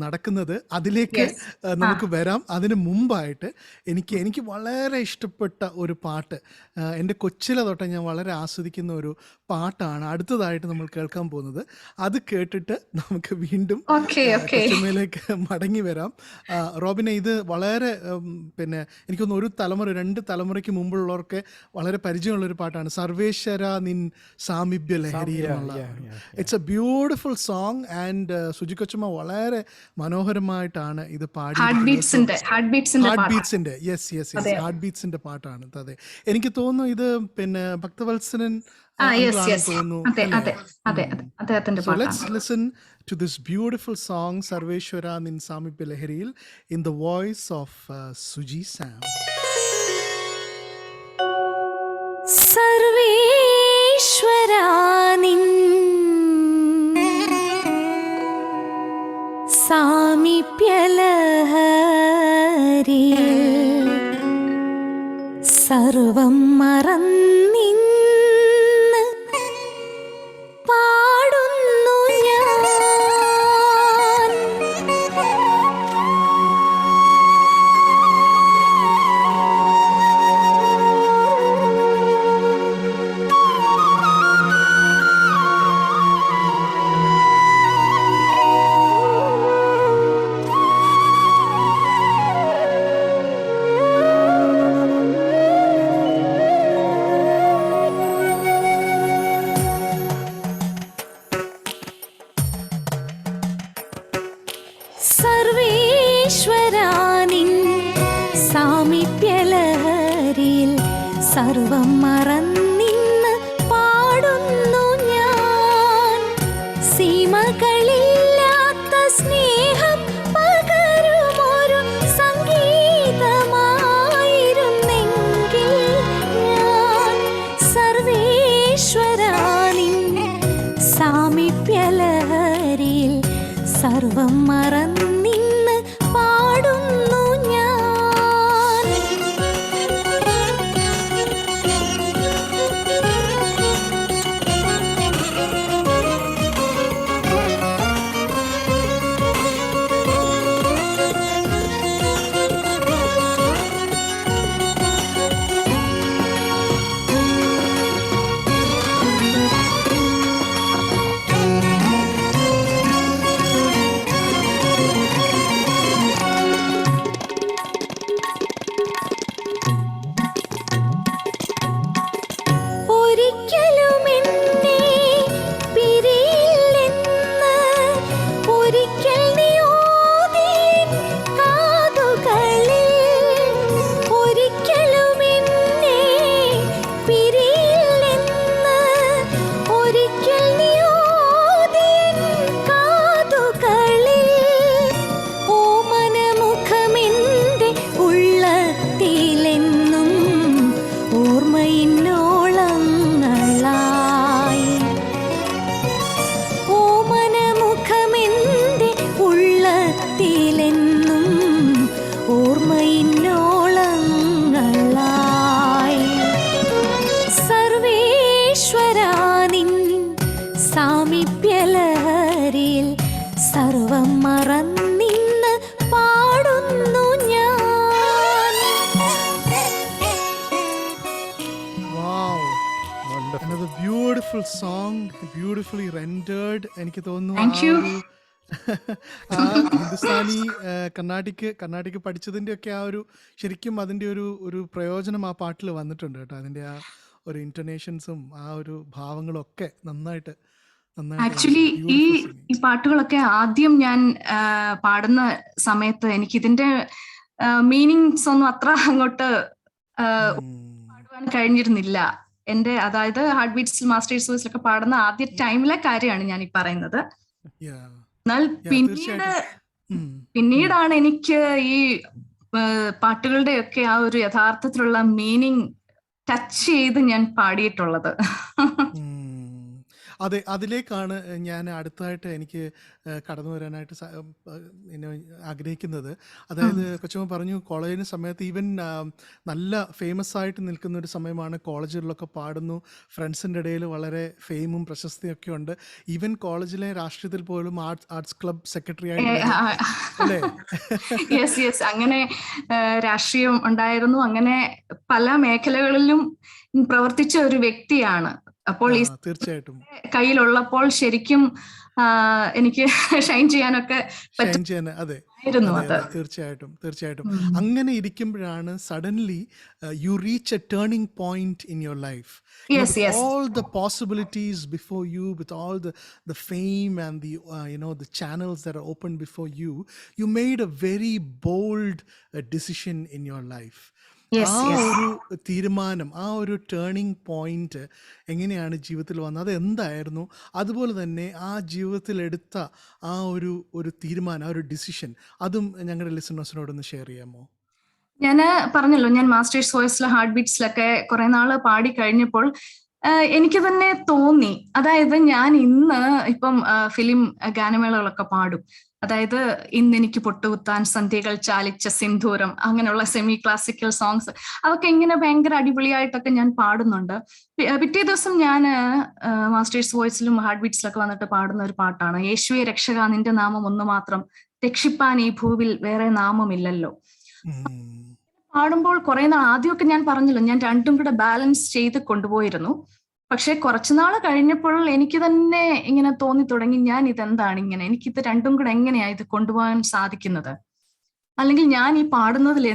നടക്കുന്നത്. അതിലേക്ക് നമുക്ക് വരാം. അതിന് മുമ്പായിട്ട് എനിക്ക് വളരെ ഇഷ്ടപ്പെട്ട ഒരു പാട്ട്, എൻ്റെ കൊച്ചിലെ തൊട്ട് ഞാൻ വളരെ ആസ്വദിക്കുന്ന ഒരു പാട്ടാണ് അടുത്തതായിട്ട് നമ്മൾ കേൾക്കാൻ പോകുന്നത്. അത് കേട്ടിട്ട് നമുക്ക് വീണ്ടും കൊച്ചമ്മയിലേക്ക് മടങ്ങി വരാം. റോബിനെ, ഇത് വളരെ പിന്നെ എനിക്കൊന്ന് ഒരു തലമുറ 2 തലമുറയ്ക്ക് മുമ്പുള്ളവർക്ക് വളരെ പരിചയമുള്ളൊരു പാട്ടാണ്, സർവേശ്വര നിൻ സാമീപ്യ ലഹരി എന്നുള്ള. It's A beautiful song and Suji കൊച്ചമ്മ വളരെ മനോഹരമായിട്ടാണ് ഇത് പാടി. ഹാർട്ട് ബീറ്റ്സിന്റെ പാട്ടാണ്. അതെ, എനിക്ക് തോന്നുന്നു ഇത് പിന്നെ ഭക്തവത്സരൻ തോന്നുന്നു. Let's listen to this beautiful song സർവേശ്വര നിൻ സാമീപ്യ ലഹരിയിൽ in the voice of Suji Sam. സർവേശ്വരാ നിൻ സാമീപ്യ ലഹരിയിൽ സർവം മറന്നിന്ന് പാടുന്നു ഞാൻ. സർവേശ്വരാ നിൻ സാമീപ്യ ലഹരിയിൽ സർവം മറന്നിന്ന് പാടുന്നു ഞാൻ. സീമകളില്ലാത്ത സ്നേഹം പകരുമൊരു സംഗീതമായിരുന്നെങ്കിൽ ഞാൻ സർവേശ്വരാ നിൻ സാമീപ്യ ലഹരിയിൽ സർവം മറന്നിന്ന് പാടുന്നു ഞാൻ. Song, beautifully rendered. എനിക്ക് തോന്നുന്നു Thank ആ you. ഒരു ആ ഹിന്ദുസ്ഥാനി കർണാടിക് പഠിച്ചതിന്റെ ഒക്കെ ആ ഒരു ശരിക്കും അതിന്റെ ഒരു പ്രയോജനം ആ പാട്ടിൽ വന്നിട്ടുണ്ട് കേട്ടോ. അതിന്റെ ആ ഒരു ഇന്റർനേഷൻസും ആ ഒരു ഭാവങ്ങളും ഒക്കെ നന്നായിട്ട് ആക്ച്വലി ഈ പാട്ടുകളൊക്കെ ആദ്യം ഞാൻ പാടുന്ന സമയത്ത് എനിക്ക് ഇതിന്റെ മീനിങ്സ് ഒന്നും അത്ര അങ്ങോട്ട് പാടുവാൻ കഴിഞ്ഞിരുന്നില്ല. എന്റെ അതായത് ഹാർട്ട് ബീറ്റ്സിൽ മാസ്റ്റേഴ്സ് വോയിസിലൊക്കെ പാടുന്ന ആദ്യ ടൈമിലെ കാര്യമാണ് ഞാൻ ഈ പറയുന്നത്. എന്നാൽ പിന്നീടാണ് എനിക്ക് ഈ പാട്ടുകളുടെ ഒക്കെ ആ ഒരു യഥാർത്ഥത്തിലുള്ള മീനിങ് ടച്ച് ചെയ്ത് ഞാൻ പാടിയിട്ടുള്ളത്. അതെ, അതിലേക്കാണ് ഞാൻ അടുത്തതായിട്ട് എനിക്ക് കടന്നു വരാനായിട്ട് ആഗ്രഹിക്കുന്നത്. അതായത് കൊച്ചമ്മ പറഞ്ഞു കോളേജിന് സമയത്ത് ഈവൻ നല്ല ഫേമസ് ആയിട്ട് നിൽക്കുന്ന ഒരു സമയമാണ്. കോളേജുകളിലൊക്കെ പാടുന്നു, ഫ്രണ്ട്സിൻ്റെ ഇടയിൽ വളരെ ഫെയിമും പ്രശസ്തിയൊക്കെ ഉണ്ട്. ഈവൻ കോളേജിലെ രാഷ്ട്രീയത്തിൽ പോലും ആർട്സ് ക്ലബ് സെക്രട്ടറി ആയിട്ട് അല്ലേ? യെസ് യെസ്, അങ്ങനെ രാഷ്ട്രീയം ഉണ്ടായിരുന്നു. അങ്ങനെ പല മേഖലകളിലും പ്രവർത്തിച്ച ഒരു വ്യക്തിയാണ്. അപ്പോൾ ഈ തീർച്ചയായിട്ടും കയ്യിലുള്ളപ്പോൾ ശരിക്കും എനിക്ക് ഷൈൻ ചെയ്യാനൊക്കെ അതെ, തീർച്ചയായിട്ടും. അങ്ങനെ ഇരിക്കുമ്പോഴാണ് suddenly you reach A turning point in your life. All the possibilities before you, with all the fame and the channels that are open before you, you made a very bold decision in your life. ആ ഒരു തീരുമാനം, ആ ഒരു turning point എങ്ങനെയാണ് ജീവിതത്തിൽ വന്നത്, അത് എന്തായിരുന്നു? അതുപോലെ തന്നെ ആ ജീവിതത്തിൽ എടുത്ത ആ ഒരു തീരുമാനം, ആ ഒരു ഡിസിഷൻ, അതും ഞങ്ങളുടെ ലിസണേഴ്സിനോടൊന്ന് ഷെയർ ചെയ്യാമോ? ഞാൻ പറഞ്ഞല്ലോ, ഞാൻ മാസ്റ്റേഴ്സ് വോയിസിലെ ഹാർട്ട് ബീറ്റ്സിലൊക്കെ കുറെ നാള് പാടി കഴിഞ്ഞപ്പോൾ എനിക്ക് തന്നെ തോന്നി, അതായത് ഞാൻ ഇന്ന് ഇപ്പം ഫിലിം ഗാനമേളകളൊക്കെ പാടും. അതായത് ഇന്നെനിക്ക് പൊട്ടുകുത്താൻ സന്ധ്യകൾ ചാലിച്ച സിന്ദൂരം, അങ്ങനെയുള്ള സെമി ക്ലാസിക്കൽ സോങ്സ്, അതൊക്കെ ഇങ്ങനെ ഭയങ്കര അടിപൊളിയായിട്ടൊക്കെ ഞാൻ പാടുന്നുണ്ട്. പിറ്റേ ദിവസം ഞാൻ മാസ്റ്റേഴ്സ് വോയിസിലും ഹാർട്ട് ബീറ്റ്സിലൊക്കെ വന്നിട്ട് പാടുന്ന ഒരു പാട്ടാണ് യേശുവേ രക്ഷക നിന്റെ നാമം ഒന്ന് മാത്രം, രക്ഷിപ്പാൻ ഈ ഭൂവിൽ വേറെ നാമമില്ലല്ലോ. പാടുമ്പോൾ കുറെ നാൾ ആദ്യമൊക്കെ ഞാൻ പറഞ്ഞല്ലോ, ഞാൻ രണ്ടും കൂടെ ബാലൻസ് ചെയ്ത് കൊണ്ടുപോയിരുന്നു. പക്ഷെ കുറച്ചുനാള് കഴിഞ്ഞപ്പോൾ എനിക്ക് തന്നെ ഇങ്ങനെ തോന്നി തുടങ്ങി, ഞാൻ ഇതെന്താണ് ഇങ്ങനെ, എനിക്കിത് രണ്ടും കൂടെ എങ്ങനെയാ ഇത് കൊണ്ടുപോകാൻ സാധിക്കുന്നത്, അല്ലെങ്കിൽ ഞാൻ ഈ പാടുന്നതിൽ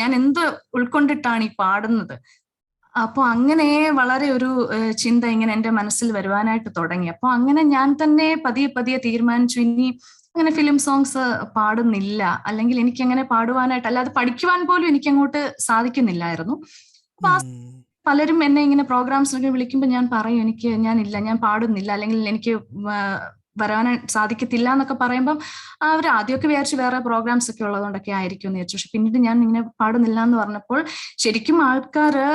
ഞാൻ എന്ത് ഉൾക്കൊണ്ടിട്ടാണ് ഈ പാടുന്നത്. അപ്പൊ അങ്ങനെ വളരെ ഒരു ചിന്ത ഇങ്ങനെ എന്റെ മനസ്സിൽ വരുവാനായിട്ട് തുടങ്ങി. അപ്പൊ അങ്ങനെ ഞാൻ തന്നെ പതിയെ തീരുമാനിച്ചു, ഇനി അങ്ങനെ ഫിലിം സോങ്സ് പാടുന്നില്ല, അല്ലെങ്കിൽ എനിക്ക് അങ്ങനെ പാടുവാനായിട്ട്, അല്ലാതെ പഠിക്കുവാൻ പോലും എനിക്ക് അങ്ങോട്ട് സാധിക്കുന്നില്ലായിരുന്നു. അപ്പൊ പലരും എന്നെ ഇങ്ങനെ പ്രോഗ്രാംസിലൊക്കെ വിളിക്കുമ്പോൾ ഞാൻ പറയും, ഞാൻ പാടുന്നില്ല, അല്ലെങ്കിൽ എനിക്ക് വരാനായിട്ട് സാധിക്കത്തില്ല എന്നൊക്കെ പറയുമ്പം അവർ ആദ്യമൊക്കെ വിചാരിച്ചു വേറെ പ്രോഗ്രാംസ് ഒക്കെ ഉള്ളതുകൊണ്ടൊക്കെ ആയിരിക്കും എന്ന് വിചാരിച്ചു. പക്ഷെ പിന്നീട് ഞാൻ ഇങ്ങനെ പാടുന്നില്ല എന്ന് പറഞ്ഞപ്പോൾ ശരിക്കും ആൾക്കാര്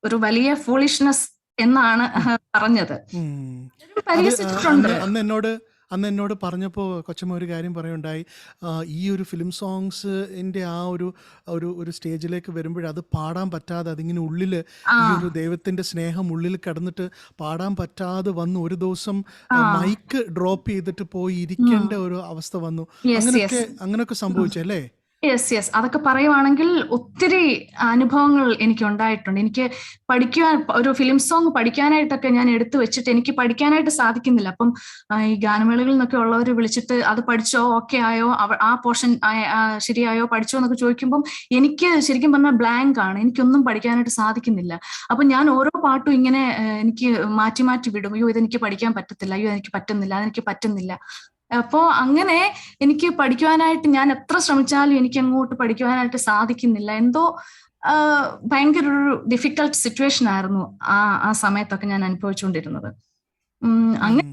ഒരു വലിയ ഫൂളിഷ്നെസ് എന്നാണ് പറഞ്ഞത്. അന്ന് എന്നോട് പറഞ്ഞപ്പോൾ കൊച്ചമ്മ ഒരു കാര്യം പറയുണ്ടായി, ഈ ഒരു ഫിലിം സോങ്സിൻ്റെ ആ ഒരു സ്റ്റേജിലേക്ക് വരുമ്പോഴത് പാടാൻ പറ്റാതെ, അതിങ്ങനെ ഉള്ളിൽ ഈ ഒരു ദൈവത്തിന്റെ സ്നേഹം ഉള്ളിൽ കിടന്നിട്ട് പാടാൻ പറ്റാതെ വന്നു. ഒരു ദിവസം മൈക്ക് ഡ്രോപ്പ് ചെയ്തിട്ട് പോയി ഇരിക്കേണ്ട ഒരു അവസ്ഥ വന്നു. അങ്ങനെയൊക്കെ സംഭവിച്ചല്ലേ? യെസ്, അതൊക്കെ പറയുവാണെങ്കിൽ ഒത്തിരി അനുഭവങ്ങൾ എനിക്ക് ഉണ്ടായിട്ടുണ്ട്. എനിക്ക് പഠിക്കുവാൻ, ഒരു ഫിലിം സോങ് പഠിക്കാനായിട്ടൊക്കെ ഞാൻ എടുത്തു വെച്ചിട്ട് എനിക്ക് പഠിക്കാനായിട്ട് സാധിക്കുന്നില്ല. അപ്പം ഈ ഗാനമേളകളിൽ നിന്നൊക്കെ ഉള്ളവർ വിളിച്ചിട്ട് അത് പഠിച്ചോ, ഓക്കെ ആയോ, ആ പോർഷൻ ശരിയായോ, പഠിച്ചോ എന്നൊക്കെ ചോദിക്കുമ്പം എനിക്ക് ശരിക്കും പറഞ്ഞാൽ ബ്ലാങ്ക് ആണ്, എനിക്കൊന്നും പഠിക്കാനായിട്ട് സാധിക്കുന്നില്ല. അപ്പൊ ഞാൻ ഓരോ പാട്ടും ഇങ്ങനെ എനിക്ക് മാറ്റി വിടും, അയ്യോ ഇതെനിക്ക് പഠിക്കാൻ പറ്റത്തില്ല, അയ്യോ എനിക്ക് പറ്റുന്നില്ല. അപ്പോ അങ്ങനെ എനിക്ക് പഠിക്കുവാനായിട്ട് ഞാൻ എത്ര ശ്രമിച്ചാലും എനിക്ക് അങ്ങോട്ട് പഠിക്കുവാനായിട്ട് സാധിക്കുന്നില്ല. എന്തോ ഭയങ്കര ഒരു ഡിഫിക്കൽട്ട് സിറ്റുവേഷൻ ആയിരുന്നു ആ സമയത്തൊക്കെ ഞാൻ അനുഭവിച്ചുകൊണ്ടിരുന്നത്. അങ്ങനെ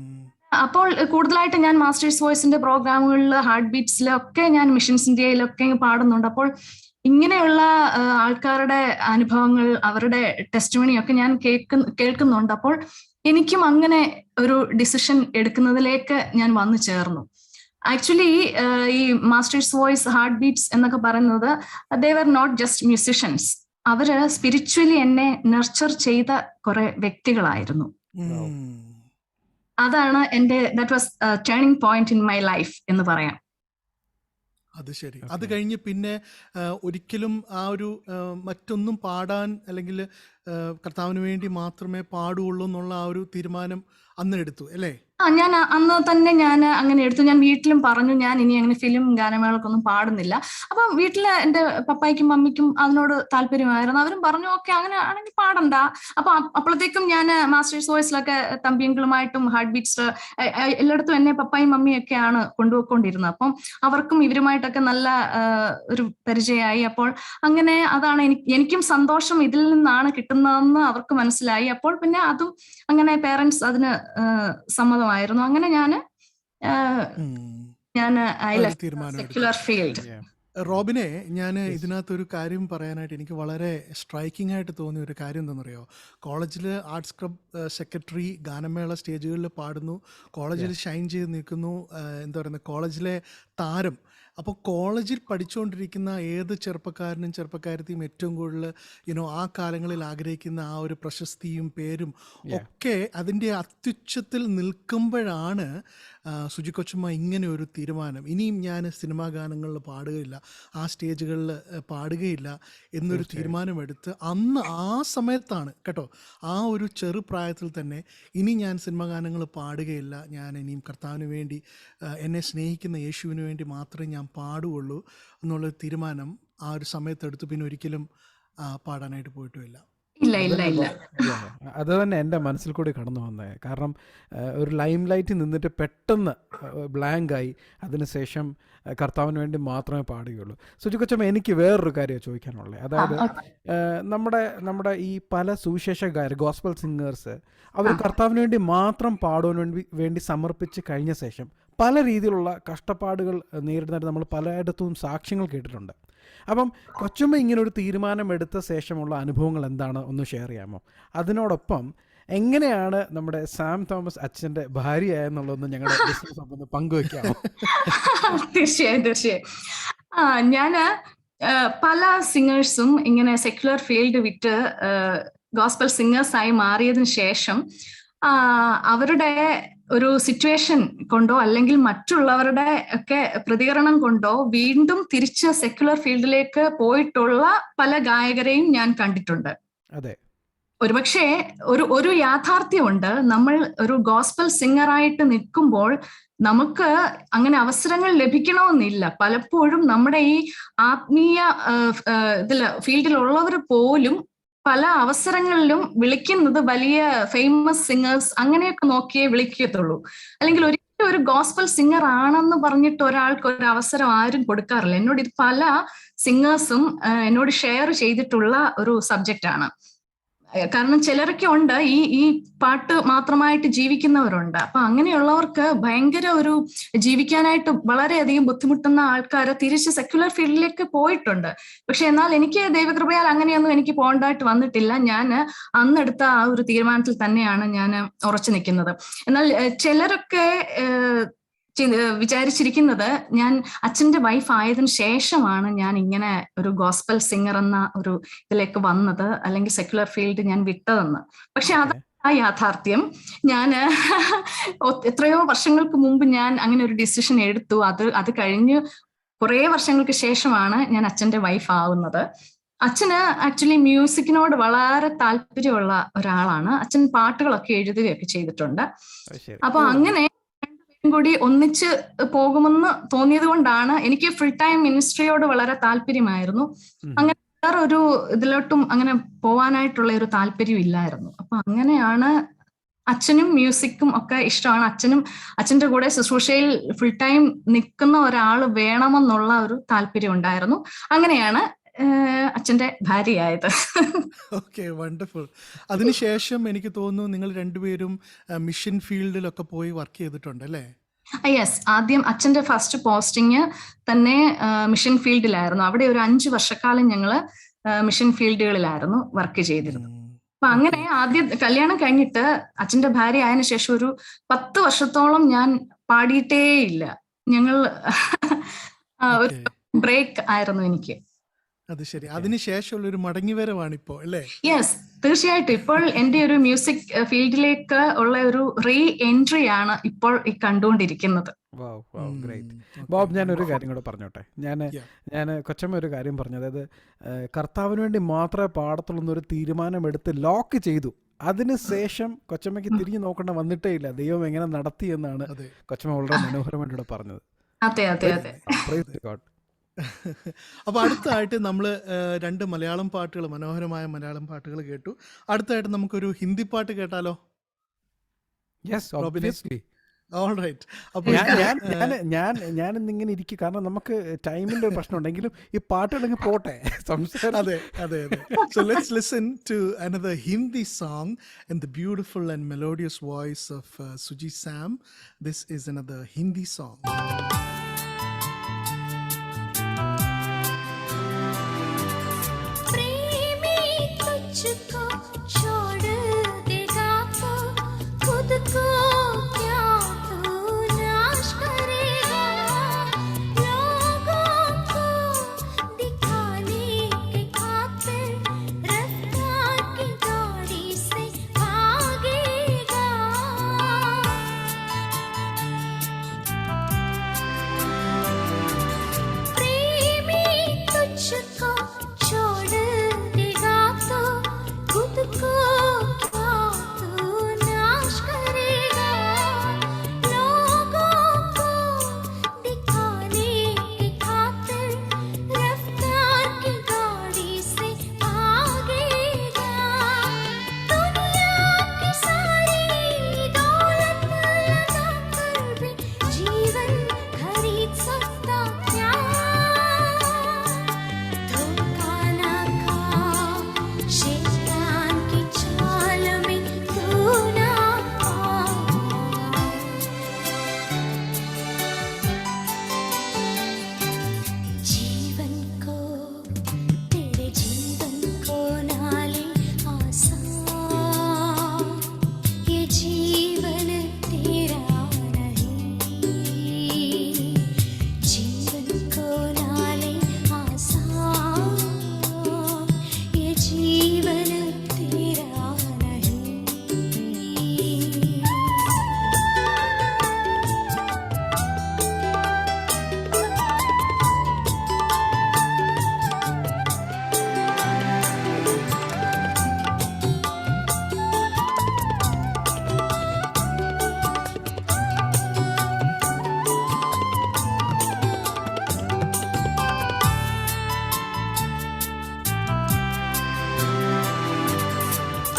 അപ്പോൾ കൂടുതലായിട്ട് ഞാൻ മാസ്റ്റേഴ്സ് വോയിസിന്റെ പ്രോഗ്രാമുകളിൽ, ഹാർട്ട് ബീറ്റ്സിലൊക്കെ, ഞാൻ മിഷൻസ് ഇന്ത്യയിലൊക്കെ പാടുന്നുണ്ട്. അപ്പോൾ ഇങ്ങനെയുള്ള ആൾക്കാരുടെ അനുഭവങ്ങൾ, അവരുടെ ടെസ്റ്റിമണിയൊക്കെ ഞാൻ കേൾക്കുന്നുണ്ട്. അപ്പോൾ എനിക്കും അങ്ങനെ ഒരു ഡിസിഷൻ എടുക്കുന്നതിലേക്ക് ഞാൻ വന്നു ചേർന്നു. ആക്ച്വലി ഈ മാസ്റ്റേഴ്സ് വോയിസ്, ഹാർട്ട് ബീറ്റ്സ് എന്നൊക്കെ പറയുന്നത്, ദേ വർ നോട്ട് ജസ്റ്റ് മ്യൂസിഷ്യൻസ്, അവര് സ്പിരിച്വലി എന്നെ നർച്ചർ ചെയ്ത കുറെ വ്യക്തികളായിരുന്നു. അതാണ് that was turning point in my life എന്ന് പറയാം. അത് ശരി. അത് കഴിഞ്ഞ് പിന്നെ ഒരിക്കലും ആ ഒരു മറ്റൊന്നും പാടാൻ അല്ലെങ്കിൽ കർത്താവിന് വേണ്ടി മാത്രമേ പാടുള്ളൂ എന്നുള്ള ആ ഒരു തീരുമാനം അന്ന് എടുത്തു അല്ലേ? ഞാൻ അന്ന് തന്നെ ഞാൻ അങ്ങനെ എടുത്തു. ഞാൻ വീട്ടിലും പറഞ്ഞു ഞാൻ ഇനി അങ്ങനെ ഫിലിം ഗാനമേളക്കൊന്നും പാടുന്നില്ല. അപ്പം വീട്ടില് എന്റെ പപ്പായ്ക്കും മമ്മിക്കും അതിനോട് താല്പര്യമായിരുന്നു. അവരും പറഞ്ഞു ഓക്കെ അങ്ങനെ ആണെങ്കിൽ പാടണ്ട. അപ്പൊ അപ്പോഴത്തേക്കും ഞാൻ മാസ്റ്റേഴ്സ് വോയിസിലൊക്കെ തമ്പിയങ്കിളുമായിട്ടും ഹാർട്ട് ബീറ്റ്സ് എല്ലായിടത്തും എന്നെ പപ്പായും മമ്മിയും ഒക്കെയാണ് കൊണ്ടുപോയിക്കൊണ്ടിരുന്നത്. അപ്പം അവർക്കും ഇവരുമായിട്ടൊക്കെ നല്ല ഒരു പരിചയമായി. അപ്പോൾ അങ്ങനെ അതാണ് എനിക്കും സന്തോഷം ഇതിൽ നിന്നാണ് കിട്ടുന്നതെന്ന് അവർക്ക് മനസ്സിലായി. അപ്പോൾ പിന്നെ അതും അങ്ങനെ പേരൻസ് അതിന് സമ്മതമായിരുന്നു. അങ്ങനെ ഞാൻ സെക്യുലർ ഫീൽഡ്. റോബിനെ, ഞാൻ ഇതിനകത്തൊരു കാര്യം പറയാനായിട്ട് എനിക്ക് വളരെ സ്ട്രൈക്കിംഗ് ആയിട്ട് തോന്നിയ ഒരു കാര്യം എന്താണെന്നറിയോ? കോളേജിൽ ആർട്സ് ക്ലബ് സെക്രട്ടറി ഗാനമേള സ്റ്റേജുകളിൽ പാടുന്നു, കോളേജിൽ ഷൈൻ ചെയ്ത് നിൽക്കുന്നു, എന്താ പറയുന്നത്, കോളേജിലെ താരം. അപ്പോൾ കോളേജിൽ പഠിച്ചുകൊണ്ടിരിക്കുന്ന ഏത് ചെറുപ്പക്കാരനും ചെറുപ്പക്കാരത്തെയും ഏറ്റവും കൂടുതൽ ആ കാലങ്ങളിൽ ആഗ്രഹിക്കുന്ന ആ ഒരു പ്രശസ്തിയും പേരും ഒക്കെ അതിൻ്റെ അത്യുച്ചത്തിൽ നിൽക്കുമ്പോഴാണ് സുജി കൊച്ചമ്മ ഇങ്ങനെ ഒരു തീരുമാനം, ഇനിയും ഞാൻ സിനിമാ ഗാനങ്ങളിൽ പാടുകയില്ല, ആ സ്റ്റേജുകളിൽ പാടുകയില്ല എന്നൊരു തീരുമാനമെടുത്ത് അന്ന് ആ സമയത്താണ് കേട്ടോ, ആ ഒരു ചെറുപ്രായത്തിൽ തന്നെ ഇനി ഞാൻ സിനിമാ ഗാനങ്ങൾ പാടുകയില്ല, ഞാൻ ഇനിയും കർത്താവിന് വേണ്ടി എന്നെ സ്നേഹിക്കുന്ന യേശുവിന് വേണ്ടി മാത്രമേ ഞാൻ പാടുകയുള്ളൂ എന്നുള്ളൊരു തീരുമാനം ആ ഒരു സമയത്തെടുത്ത് പിന്നെ ഒരിക്കലും പാടാനായിട്ട് പോയിട്ടുമില്ല. അത് തന്നെ എൻ്റെ മനസ്സിൽ കൂടി കടന്നു വന്നത്. കാരണം ഒരു ലൈം ലൈറ്റിൽ നിന്നിട്ട് പെട്ടെന്ന് ബ്ലാങ്കായി അതിനുശേഷം കർത്താവിന് വേണ്ടി മാത്രമേ പാടുകയുള്ളൂ. സുജി കൊച്ചമ്മ, എനിക്ക് വേറൊരു കാര്യം ചോദിക്കാനുള്ളത്, അതായത് നമ്മുടെ ഈ പല സുവിശേഷക്കാർ ഗോസ്പൽ സിംഗേഴ്സ് അവർ കർത്താവിന് വേണ്ടി മാത്രം പാടുവാൻ വേണ്ടി സമർപ്പിച്ച് കഴിഞ്ഞ ശേഷം പല രീതിയിലുള്ള കഷ്ടപ്പാടുകൾ നേരിടുന്നതായിട്ട് നമ്മൾ പലയിടത്തും സാക്ഷ്യങ്ങൾ കേട്ടിട്ടുണ്ട്. അപ്പം കൊച്ചമ്മ ഇങ്ങനെ ഒരു തീരുമാനം എടുത്ത ശേഷമുള്ള അനുഭവങ്ങൾ എന്താണ് ഒന്ന് ഷെയർ ചെയ്യാമോ? അതിനോടൊപ്പം എങ്ങനെയാണ് നമ്മുടെ സാം തോമസ് അച്ഛൻ്റെ ഭാര്യയായെന്നുള്ളതൊന്ന് ഞങ്ങളുടെ ബിസിനസ് പങ്കുവെക്കാമോ? തീർച്ചയായും. ഞാന് പല സിംഗേഴ്സും ഇങ്ങനെ സെക്യുലർ ഫീൽഡ് വിട്ട് ഗോസ്പൽ സിംഗേഴ്സായി മാറിയതിനു ശേഷം അവരുടെ ഒരു സിറ്റുവേഷൻ കൊണ്ടോ അല്ലെങ്കിൽ മറ്റുള്ളവരുടെ ഒക്കെ പ്രതികരണം കൊണ്ടോ വീണ്ടും തിരിച്ച് സെക്യുലർ ഫീൽഡിലേക്ക് പോയിട്ടുള്ള പല ഗായകരെയും ഞാൻ കണ്ടിട്ടുണ്ട്. അതെ, ഒരുപക്ഷെ ഒരു യാഥാർത്ഥ്യമുണ്ട്. നമ്മൾ ഒരു ഗോസ്പൽ സിംഗറായിട്ട് നിൽക്കുമ്പോൾ നമുക്ക് അങ്ങനെ അവസരങ്ങൾ ലഭിക്കണമെന്നില്ല. പലപ്പോഴും നമ്മുടെ ഈ ആത്മീയ ഫീൽഡിലുള്ളവർ പോലും പല അവസരങ്ങളിലും വിളിക്കുന്നത് വലിയ ഫേമസ് സിംഗേഴ്സ് അങ്ങനെയൊക്കെ നോക്കിയേ വിളിക്കത്തുള്ളൂ. അല്ലെങ്കിൽ ഒരിക്കലും ഒരു ഗോസ്പൽ സിംഗർ ആണെന്ന് പറഞ്ഞിട്ട് ഒരാൾക്ക് ഒരു അവസരം ആരും കൊടുക്കാറില്ല. എന്നോട് ഇത് പല സിംഗേഴ്സും എന്നോട് ഷെയർ ചെയ്തിട്ടുള്ള ഒരു സബ്ജക്റ്റ് ആണ്. കാരണം ചിലരൊക്കെ ഉണ്ട് ഈ പാട്ട് മാത്രമായിട്ട് ജീവിക്കുന്നവരുണ്ട്. അപ്പൊ അങ്ങനെയുള്ളവർക്ക് ഭയങ്കര ഒരു ജീവിക്കാനായിട്ട് വളരെയധികം ബുദ്ധിമുട്ടുന്ന ആൾക്കാർ തിരിച്ച് സെക്യുലർ ഫീൽഡിലേക്ക് പോയിട്ടുണ്ട്. പക്ഷെ എന്നാൽ എനിക്ക് ദൈവകൃപയാൽ അങ്ങനെയൊന്നും എനിക്ക് പോകേണ്ടതായിട്ട് വന്നിട്ടില്ല. ഞാൻ അന്നെടുത്ത ആ ഒരു തീരുമാനത്തിൽ തന്നെയാണ് ഞാൻ ഉറച്ചു നിൽക്കുന്നത്. എന്നാൽ ചിലരൊക്കെ വിചാരിച്ചിരിക്കുന്നത് ഞാൻ അച്ഛന്റെ വൈഫ് ആയതിനു ശേഷമാണ് ഞാൻ ഇങ്ങനെ ഒരു ഗോസ്പൽ സിംഗർ എന്ന ഒരു ഇതിലേക്ക് വന്നത്, അല്ലെങ്കിൽ സെക്യുലർ ഫീൽഡ് ഞാൻ വിട്ടതെന്ന്. പക്ഷെ അതാണ് യാഥാർത്ഥ്യം. ഞാൻ എത്രയോ വർഷങ്ങൾക്ക് മുമ്പ് ഞാൻ അങ്ങനെ ഒരു ഡിസിഷൻ എടുത്തു. അത് കഴിഞ്ഞ് കുറെ വർഷങ്ങൾക്ക് ശേഷമാണ് ഞാൻ അച്ഛന്റെ വൈഫ് ആവുന്നത്. അച്ഛന് ആക്ച്വലി മ്യൂസിക്കിനോട് വളരെ താല്പര്യമുള്ള ഒരാളാണ്. അച്ഛൻ പാട്ടുകളൊക്കെ എഴുതുകയൊക്കെ ചെയ്തിട്ടുണ്ട്. അപ്പൊ അങ്ങനെ കൂടി ഒന്നിച്ച് പോകുമെന്ന് തോന്നിയത് കൊണ്ടാണ്. എനിക്ക് ഫുൾ ടൈം മിനിസ്ട്രിയോട് വളരെ താല്പര്യമായിരുന്നു. അങ്ങനെ വേറൊരു ഇതിലോട്ടും അങ്ങനെ പോവാനായിട്ടുള്ള ഒരു താല്പര്യം ഇല്ലായിരുന്നു. അപ്പൊ അങ്ങനെയാണ് അച്ഛനും മ്യൂസിക്കും ഒക്കെ ഇഷ്ടമാണ്. അച്ഛന്റെ കൂടെ ശുശ്രൂഷയിൽ ഫുൾ ടൈം നിൽക്കുന്ന ഒരാൾ വേണമെന്നുള്ള ഒരു താല്പര്യം ഉണ്ടായിരുന്നു. അങ്ങനെയാണ് അച്ഛന്റെ ഭാര്യയായത്. Okay, wonderful. അതിനുശേഷം എനിക്ക് തോന്നുന്നു നിങ്ങൾ രണ്ടുപേരും മിഷൻ ഫീൽഡിലൊക്കെ പോയി വർക്ക് ചെയ്തിട്ടുണ്ട് അല്ലേ? യെസ്, ആദ്യം അച്ഛന്റെ ഫസ്റ്റ് പോസ്റ്റിങ് തന്നെ മിഷൻ ഫീൽഡിലായിരുന്നു. അവിടെ ഒരു 5 വർഷക്കാലം ഞങ്ങള് മിഷൻ ഫീൽഡുകളിലായിരുന്നു വർക്ക് ചെയ്തിരുന്നത്. അപ്പൊ അങ്ങനെ ആദ്യം കല്യാണം കഴിഞ്ഞിട്ട് അച്ഛന്റെ ഭാര്യ ആയതിനു ശേഷം ഒരു 10 വർഷത്തോളം ഞാൻ പാടിയിട്ടേ ഇല്ല. ഞങ്ങൾ ഒരു ബ്രേക്ക് ആയിരുന്നു എനിക്ക്. അത് ശരി. അതിനുശേഷമുള്ള ഒരു മടങ്ങിവരവാണിപ്പോ അല്ലേ? യെസ്, തീർച്ചയായിട്ടും ഇപ്പോൾ എൻ്റെ ഒരു മ്യൂസിക് ഫീൽഡിലേക്ക് ഉള്ള ഒരു റീ എൻട്രി ആണ് ഇപ്പോൾ ഈ കണ്ടുകൊണ്ടിരിക്കുന്നത്. ഗ്രേറ്റ്. Okay. ബോബ്, ഞാൻ ഒരു കാര്യം കൂടെ പറഞ്ഞോട്ടെ. ഞാൻ Yeah. കൊച്ചമ്മ ഒരു കാര്യം പറഞ്ഞു, അതായത് കർത്താവിന് വേണ്ടി മാത്രമേ പാടത്തുള്ളൂ എന്നൊരു തീരുമാനമെടുത്ത് ലോക്ക് ചെയ്തു. അതിനുശേഷം കൊച്ചമ്മയ്ക്ക് തിരിഞ്ഞു നോക്കേണ്ട വന്നിട്ടേ ഇല്ല. ദൈവം എങ്ങനെ നടത്തി എന്നാണ് അതെ. കൊച്ചമ്മ വളരെ മനോഹരമായിട്ട് ഇവിടെ പറഞ്ഞത്. അതെ അതെ അതെ. Praise God. അപ്പോൾ അടുത്തതായിട്ട് നമ്മൾ 2 മലയാളം പാട്ടുകൾ, മനോഹരമായ മലയാളം പാട്ടുകൾ കേട്ടു. അടുത്തതായിട്ട് നമുക്കൊരു ഹിന്ദി പാട്ട് കേട്ടാലോ? Yes, obviously. All right. അപ്പോൾ ഞാൻ ഇന്നിങ്ങനെ ഇരിക്കും, കാരണം നമുക്ക് ടൈമിന്റെ ഒരു പ്രശ്നം ഉണ്ടെങ്കിലും ഈ പാട്ടുകളെങ്കിൽ പോട്ടെ സംസാരം. അതെ അതെ അതെ. So let's listen to another Hindi song in the beautiful and melodious voice of Suji Sam. This is another Hindi song. प्रेमी तुझको छोड़ देगा तो खुद को क्या तू नाश करेगा, लोगों को दिखाने के खातिर रफ्तार की गाड़ी से भागेगा। प्रेमी तुझको छोड़ देगा तो खुद को क्या तू नाश करेगा, लोगों को दिखाने के खातिर रफ्तार की गाड़ी से भागेगा। दुनिया की सारी दौलत लगाकर भी जीवन खरीद सकता क्या, धोखा ना खा शैतान की चाल में तू ना आ। जीवन को तेरे जीवन को नाले आसान, ये जीवन तेरा नहीं, जीवन को नाले आसान, ये जीवन तेरा नहीं।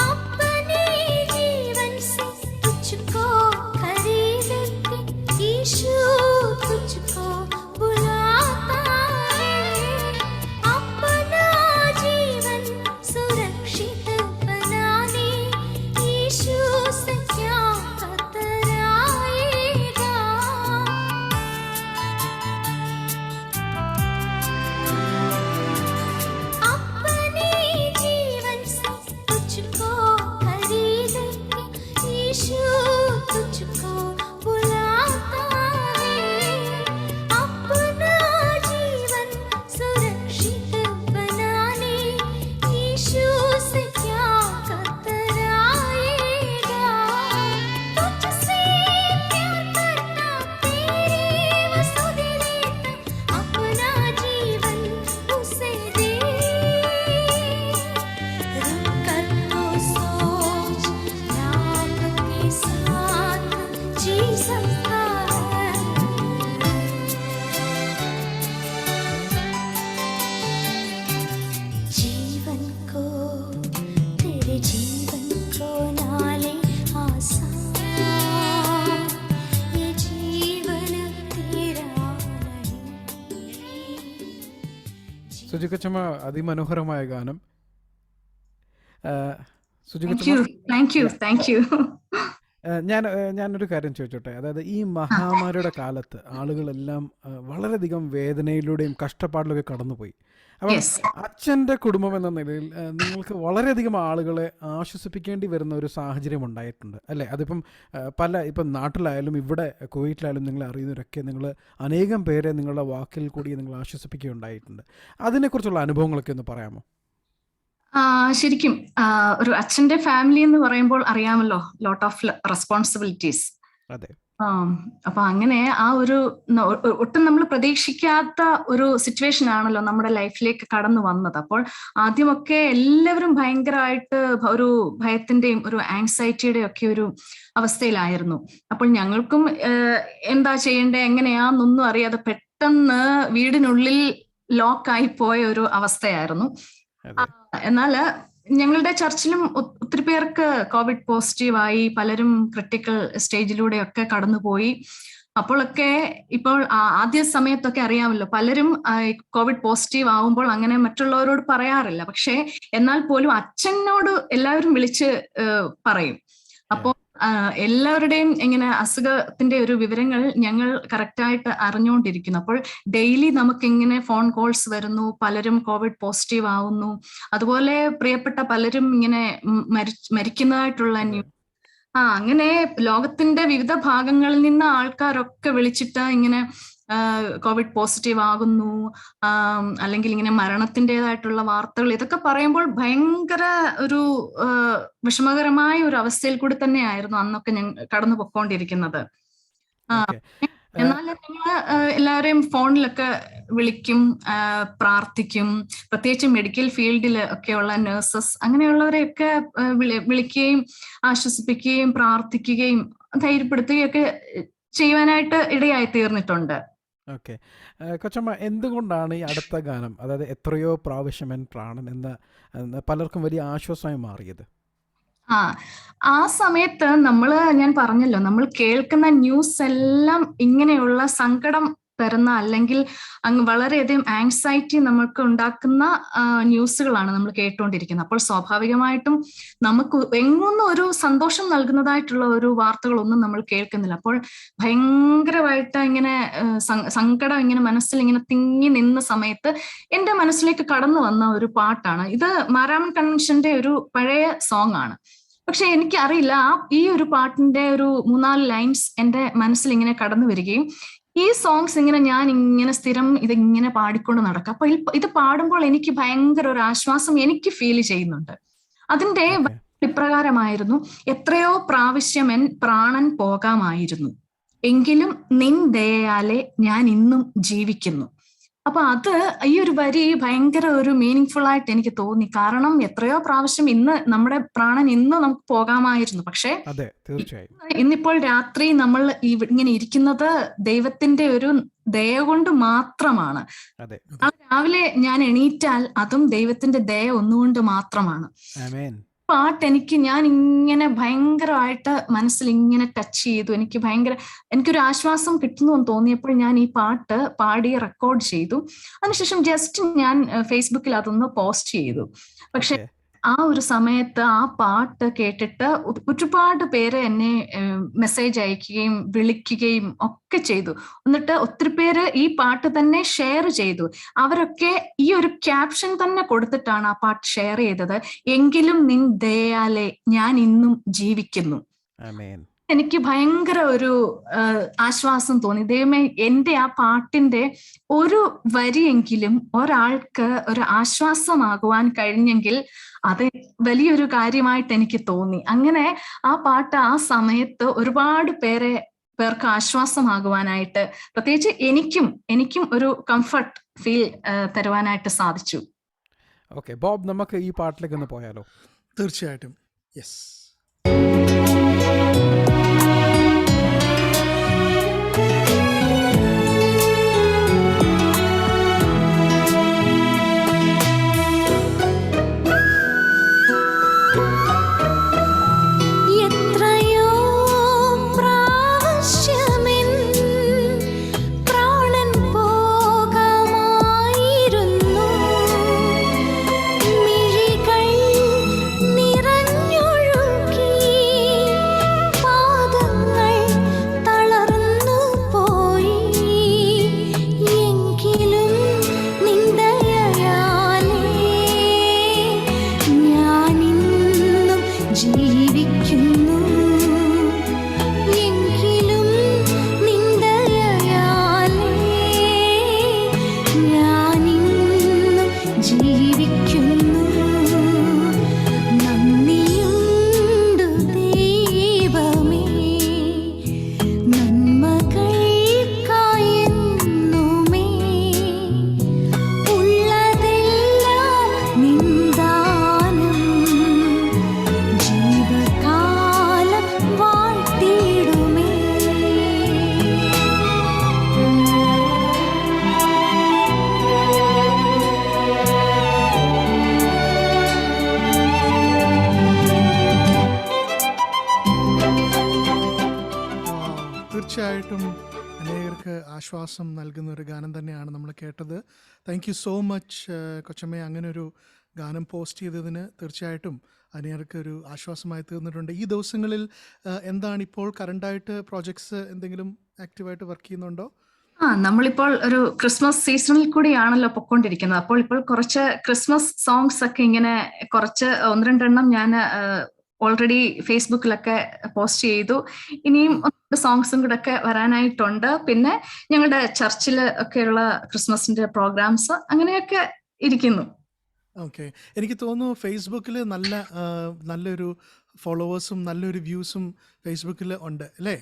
अपने जीवन से तुझको खरीद के यीशु तुझको बुलाता है, अपना जीवन सुरक्षित बनाने यीशु से क्या कतराएगा। अपने जीवन से तुझको खरीद के यीशु तुझको बुलाता है, अपना जीवन सुरक्षित बनाने यीशु से क्या कतराएगा। तुझसे प्यार करता तेरी वसुधि देता, अपना जीवन उसे दे, रुक कर तो सोच, नाम के साथ जी सकता है। जीवन को तेरे जीवन को नाले आसान, ये जीवन तेरा नहीं। സുജി കൊച്ചമ്മ, അതിമനോഹരമായ ഗാനം. സുജി താങ്ക് യു കൊച്ചമ്മ, താങ്ക് യു താങ്ക് യു. ഞാനൊരു കാര്യം ചോദിച്ചോട്ടെ. അതായത് ഈ മഹാമാരിയുടെ കാലത്ത് ആളുകളെല്ലാം വളരെയധികം വേദനയിലൂടെയും കഷ്ടപ്പാടിലൊക്കെ കടന്നുപോയി. അപ്പം യെസ്. അച്ഛൻ്റെ കുടുംബം എന്ന നിലയിൽ നിങ്ങൾക്ക് വളരെയധികം ആളുകളെ ആശ്വസിപ്പിക്കേണ്ടി വരുന്ന ഒരു സാഹചര്യം ഉണ്ടായിട്ടുണ്ട് അല്ലേ? അതിപ്പം ഇപ്പം നാട്ടിലായാലും ഇവിടെ കുവൈറ്റിലായാലും നിങ്ങളെ അറിയുന്നവരൊക്കെ നിങ്ങൾ അനേകം പേരെ നിങ്ങളുടെ വാക്കിൽ കൂടി നിങ്ങൾ ആശ്വസിപ്പിക്കുകയുണ്ടായിട്ടുണ്ട്. അതിനെക്കുറിച്ചുള്ള അനുഭവങ്ങളൊക്കെ ഒന്ന് പറയാമോ? ശരിക്കും ഒരു അച്ഛന്റെ ഫാമിലി എന്ന് പറയുമ്പോൾ അറിയാമല്ലോ, ലോട്ട് ഓഫ് റെസ്പോൺസിബിലിറ്റീസ്. അതെ. അപ്പൊ അങ്ങനെ ആ ഒരു ഒട്ടും നമ്മൾ പ്രതീക്ഷിക്കാത്ത ഒരു സിറ്റുവേഷൻ ആണല്ലോ നമ്മുടെ ലൈഫിലേക്ക് കടന്നു വന്നത്. അപ്പോൾ ആദ്യമൊക്കെ എല്ലാവരും ഭയങ്കരമായിട്ട് ഒരു ഭയത്തിന്റെയും ഒരു ആങ്സൈറ്റിയുടെയും ഒക്കെ ഒരു അവസ്ഥയിലായിരുന്നു. അപ്പോൾ ഞങ്ങൾക്കും എന്താ ചെയ്യേണ്ടത് എങ്ങനെയാന്നൊന്നും അറിയാതെ പെട്ടെന്ന് വീടിനുള്ളിൽ ലോക്കായി പോയ ഒരു അവസ്ഥയായിരുന്നു. എന്നാല് ഞങ്ങളുടെ ചർച്ചിലും ഒത്തിരി പേർക്ക് കോവിഡ് പോസിറ്റീവായി, പലരും ക്രിട്ടിക്കൽ സ്റ്റേജിലൂടെയൊക്കെ കടന്നുപോയി. അപ്പോഴൊക്കെ ഇപ്പോൾ ആദ്യ സമയത്തൊക്കെ അറിയാമല്ലോ, പലരും കോവിഡ് പോസിറ്റീവ് ആവുമ്പോൾ അങ്ങനെ മറ്റുള്ളവരോട് പറയാറില്ല. പക്ഷെ എന്നാൽ പോലും അച്ഛനോട് എല്ലാവരും വിളിച്ച് പറയും. അപ്പോൾ എല്ലാവരുടെയും ഇങ്ങനെ അസുഖത്തിന്റെ ഒരു വിവരങ്ങൾ ഞങ്ങൾ കറക്റ്റായിട്ട് അറിഞ്ഞുകൊണ്ടിരിക്കുന്നു. അപ്പോൾ ഡെയിലി നമുക്ക് ഇങ്ങനെ ഫോൺ കോൾസ് വരുന്നു, പലരും കോവിഡ് പോസിറ്റീവ് ആവുന്നു, അതുപോലെ പ്രിയപ്പെട്ട പലരും ഇങ്ങനെ മരിക്കുന്നതായിട്ടുള്ള ന്യൂസ്. അങ്ങനെ ലോകത്തിന്റെ വിവിധ ഭാഗങ്ങളിൽ നിന്ന് ആൾക്കാരൊക്കെ വിളിച്ചിട്ട് ഇങ്ങനെ കോവിഡ് പോസിറ്റീവ് ആകുന്നു, അല്ലെങ്കിൽ ഇങ്ങനെ മരണത്തിൻ്റെതായിട്ടുള്ള വാർത്തകൾ, ഇതൊക്കെ പറയുമ്പോൾ ഭയങ്കര ഒരു വിഷമകരമായ ഒരു അവസ്ഥയിൽ കൂടി തന്നെയായിരുന്നു അന്നൊക്കെ ഞങ്ങൾ കടന്നു പൊക്കോണ്ടിരിക്കുന്നത്. എന്നാൽ ഞങ്ങൾ എല്ലാവരെയും ഫോണിലൊക്കെ വിളിക്കും, പ്രാർത്ഥിക്കും. പ്രത്യേകിച്ച് മെഡിക്കൽ ഫീൽഡിൽ ഒക്കെയുള്ള നഴ്സസ് അങ്ങനെയുള്ളവരെയൊക്കെ വിളിക്കുകയും ആശ്വസിപ്പിക്കുകയും പ്രാർത്ഥിക്കുകയും ധൈര്യപ്പെടുത്തുകയും ഒക്കെ ചെയ്യുവാനായിട്ട് ഇടയായി തീർന്നിട്ടുണ്ട്. ഓക്കെ. കൊച്ചമ്മ, എന്തുകൊണ്ടാണ് ഈ അടുത്ത ഗാനം, അതായത് എത്രയോ പ്രാവശ്യം എൻ പ്രാണൻ എന്ന പലർക്കും വലിയ ആശ്വാസമായി മാറിയത്? ആ സമയത്ത് ഞാൻ പറഞ്ഞല്ലോ, നമ്മൾ കേൾക്കുന്ന ന്യൂസ് എല്ലാം ഇങ്ങനെയുള്ള സങ്കടം തരുന്ന അല്ലെങ്കിൽ അങ്ങ് വളരെയധികം ആങ്സൈറ്റി നമ്മൾക്ക് ഉണ്ടാക്കുന്ന ന്യൂസുകളാണ് നമ്മൾ കേട്ടുകൊണ്ടിരിക്കുന്നത്. അപ്പോൾ സ്വാഭാവികമായിട്ടും നമുക്ക് എങ്ങൊന്നും ഒരു സന്തോഷം നൽകുന്നതായിട്ടുള്ള ഒരു വാർത്തകളൊന്നും നമ്മൾ കേൾക്കുന്നില്ല. അപ്പോൾ ഭയങ്കരമായിട്ട് ഇങ്ങനെ സങ്കടം ഇങ്ങനെ മനസ്സിൽ ഇങ്ങനെ തിങ്ങി നിന്ന സമയത്ത് എൻ്റെ മനസ്സിലേക്ക് കടന്നു വന്ന ഒരു പാട്ടാണ് ഇത്. മാരാമൺ കൺവെൻഷന്റെ ഒരു പഴയ സോങ് ആണ്. പക്ഷെ എനിക്കറിയില്ല, ഈ ഒരു പാട്ടിന്റെ ഒരു 3-4 ലൈൻസ് എൻ്റെ മനസ്സിൽ ഇങ്ങനെ കടന്നു വരികയും ഈ സോങ്സ് ഇങ്ങനെ ഞാൻ ഇങ്ങനെ സ്ഥിരം ഇതിങ്ങനെ പാടിക്കൊണ്ട് നടക്കുക. അപ്പൊ ഇത് പാടുമ്പോൾ എനിക്ക് ഭയങ്കര ഒരു ആശ്വാസം എനിക്ക് ഫീൽ ചെയ്യുന്നുണ്ട്. അതിന്റെ ഇപ്രകാരമായിരുന്നു: എത്രയോ പ്രാവശ്യം എൻ പ്രാണൻ പോകാമായിരുന്നു, എങ്കിലും നിൻ ദയയാലെ ഞാൻ ഇന്നും ജീവിക്കുന്നു. അപ്പൊ അത് ഈ ഒരു വരി ഭയങ്കര ഒരു മീനിങ് ഫുൾ ആയിട്ട് എനിക്ക് തോന്നി. കാരണം എത്രയോ പ്രാവശ്യം ഇന്ന് നമ്മുടെ പ്രാണൻ ഇന്ന് നമുക്ക് പോകാമായിരുന്നു, പക്ഷെ ഇന്നിപ്പോൾ രാത്രി നമ്മൾ ഇങ്ങനെ ഇരിക്കുന്നത് ദൈവത്തിന്റെ ഒരു ദയ കൊണ്ട് മാത്രമാണ്. രാവിലെ ഞാൻ എണീറ്റാൽ അതും ദൈവത്തിന്റെ ദയ ഒന്നുകൊണ്ട് മാത്രമാണ്. പാട്ട് ഞാൻ ഇങ്ങനെ ഭയങ്കരമായിട്ട് മനസ്സിൽ ഇങ്ങനെ ടച്ച് ചെയ്തു. എനിക്കൊരു ആശ്വാസം കിട്ടുന്നു എന്ന് തോന്നിയപ്പോൾ ഞാൻ ഈ പാട്ട് പാടി റെക്കോർഡ് ചെയ്തു. അതിനുശേഷം ജസ്റ്റ് ഞാൻ ഫേസ്ബുക്കിൽ അതൊന്ന് പോസ്റ്റ് ചെയ്തു. പക്ഷെ ആ ഒരു സമയത്ത് ആ പാട്ട് കേട്ടിട്ട് ഒരുപാട് പേര് എന്നെ മെസ്സേജ് അയക്കുകയും വിളിക്കുകയും ഒക്കെ ചെയ്തു. എന്നിട്ട് ഒത്തിരി പേര് ഈ പാട്ട് തന്നെ ഷെയർ ചെയ്തു. അവരൊക്കെ ഈ ഒരു ക്യാപ്ഷൻ തന്നെ കൊടുത്തിട്ടാണ് ആ പാട്ട് ഷെയർ ചെയ്തത്: എങ്കിലും നിൻ ദയയാലെ ഞാൻ ഇന്നും ജീവിക്കുന്നു. എനിക്ക് ഭയങ്കര ഒരു ആശ്വാസം തോന്നി. ദൈവമേ, എൻ്റെ ആ പാട്ടിന്റെ ഒരു വരിയെങ്കിലും ഒരാൾക്ക് ഒരു ആശ്വാസമാകുവാൻ കഴിഞ്ഞെങ്കിൽ അത് വലിയൊരു കാര്യമായിട്ട് എനിക്ക് തോന്നി. അങ്ങനെ ആ പാട്ട് ആ സമയത്ത് ഒരുപാട് പേർക്ക് ആശ്വാസമാകുവാനായിട്ട്, പ്രത്യേകിച്ച് എനിക്കും ഒരു കംഫർട്ട് ഫീൽ തരുവാനായിട്ട് സാധിച്ചു. ഓക്കെ ബോബ്, നമുക്ക് ഈ പാട്ടിലേക്ക് ഒന്ന് പോയാലോ? തീർച്ചയായിട്ടും. യെസ്. പാ സ്തുതിക്കുന്നു. നന്ദിയുണ്ട് ദൈവമേ, നന്മകൾക്കായി എന്നുമേ. ഉള്ളതെല്ലാം നിന്ദാനം, ജീവകാലം വാഴ്ത്തിയിടുമേ. തീർച്ചയായിട്ടും അനേകർക്ക് ആശ്വാസം നൽകുന്ന ഒരു ഗാനം തന്നെയാണ് നമ്മൾ കേട്ടത്. താങ്ക് യു സോ മച്ച് കൊച്ചമ്മ, അങ്ങനെ ഒരു ഗാനം പോസ്റ്റ് ചെയ്തതിന് തീർച്ചയായിട്ടും അനേകർക്ക് ഒരു ആശ്വാസമായി തീർന്നിട്ടുണ്ട്. ഈ ദിവസങ്ങളിൽ എന്താണ് ഇപ്പോൾ കറണ്ടായിട്ട് പ്രോജക്ട്സ് എന്തെങ്കിലും ആക്റ്റീവായിട്ട് വർക്ക് ചെയ്യുന്നുണ്ടോ? നമ്മളിപ്പോൾ ഒരു ക്രിസ്മസ് സീസണിൽ കൂടിയാണല്ലോ പൊക്കോണ്ടിരിക്കുന്നത്. അപ്പോൾ ഇപ്പോൾ കുറച്ച് ക്രിസ്മസ് സോങ്സ് ഒക്കെ ഇങ്ങനെ കുറച്ച് 1-2 ഞാൻ ഓൾറെഡി ഫേസ്ബുക്കിലൊക്കെ പോസ്റ്റ് ചെയ്തു. ഇനിയും സോങ്സും കൂടെ ഒക്കെ വരാനായിട്ടുണ്ട്. പിന്നെ ഞങ്ങളുടെ ചർച്ചിൽ ഒക്കെയുള്ള ക്രിസ്മസിന്റെ പ്രോഗ്രാംസ് അങ്ങനെയൊക്കെ ഇരിക്കുന്നു. ഓക്കെ, എനിക്ക് തോന്നുന്നു ഫേസ്ബുക്കിൽ നല്ലൊരു ഫോളോവേഴ്സും നല്ലൊരു വ്യൂസും ഫേസ്ബുക്കിൽ ഉണ്ട് അല്ലേ?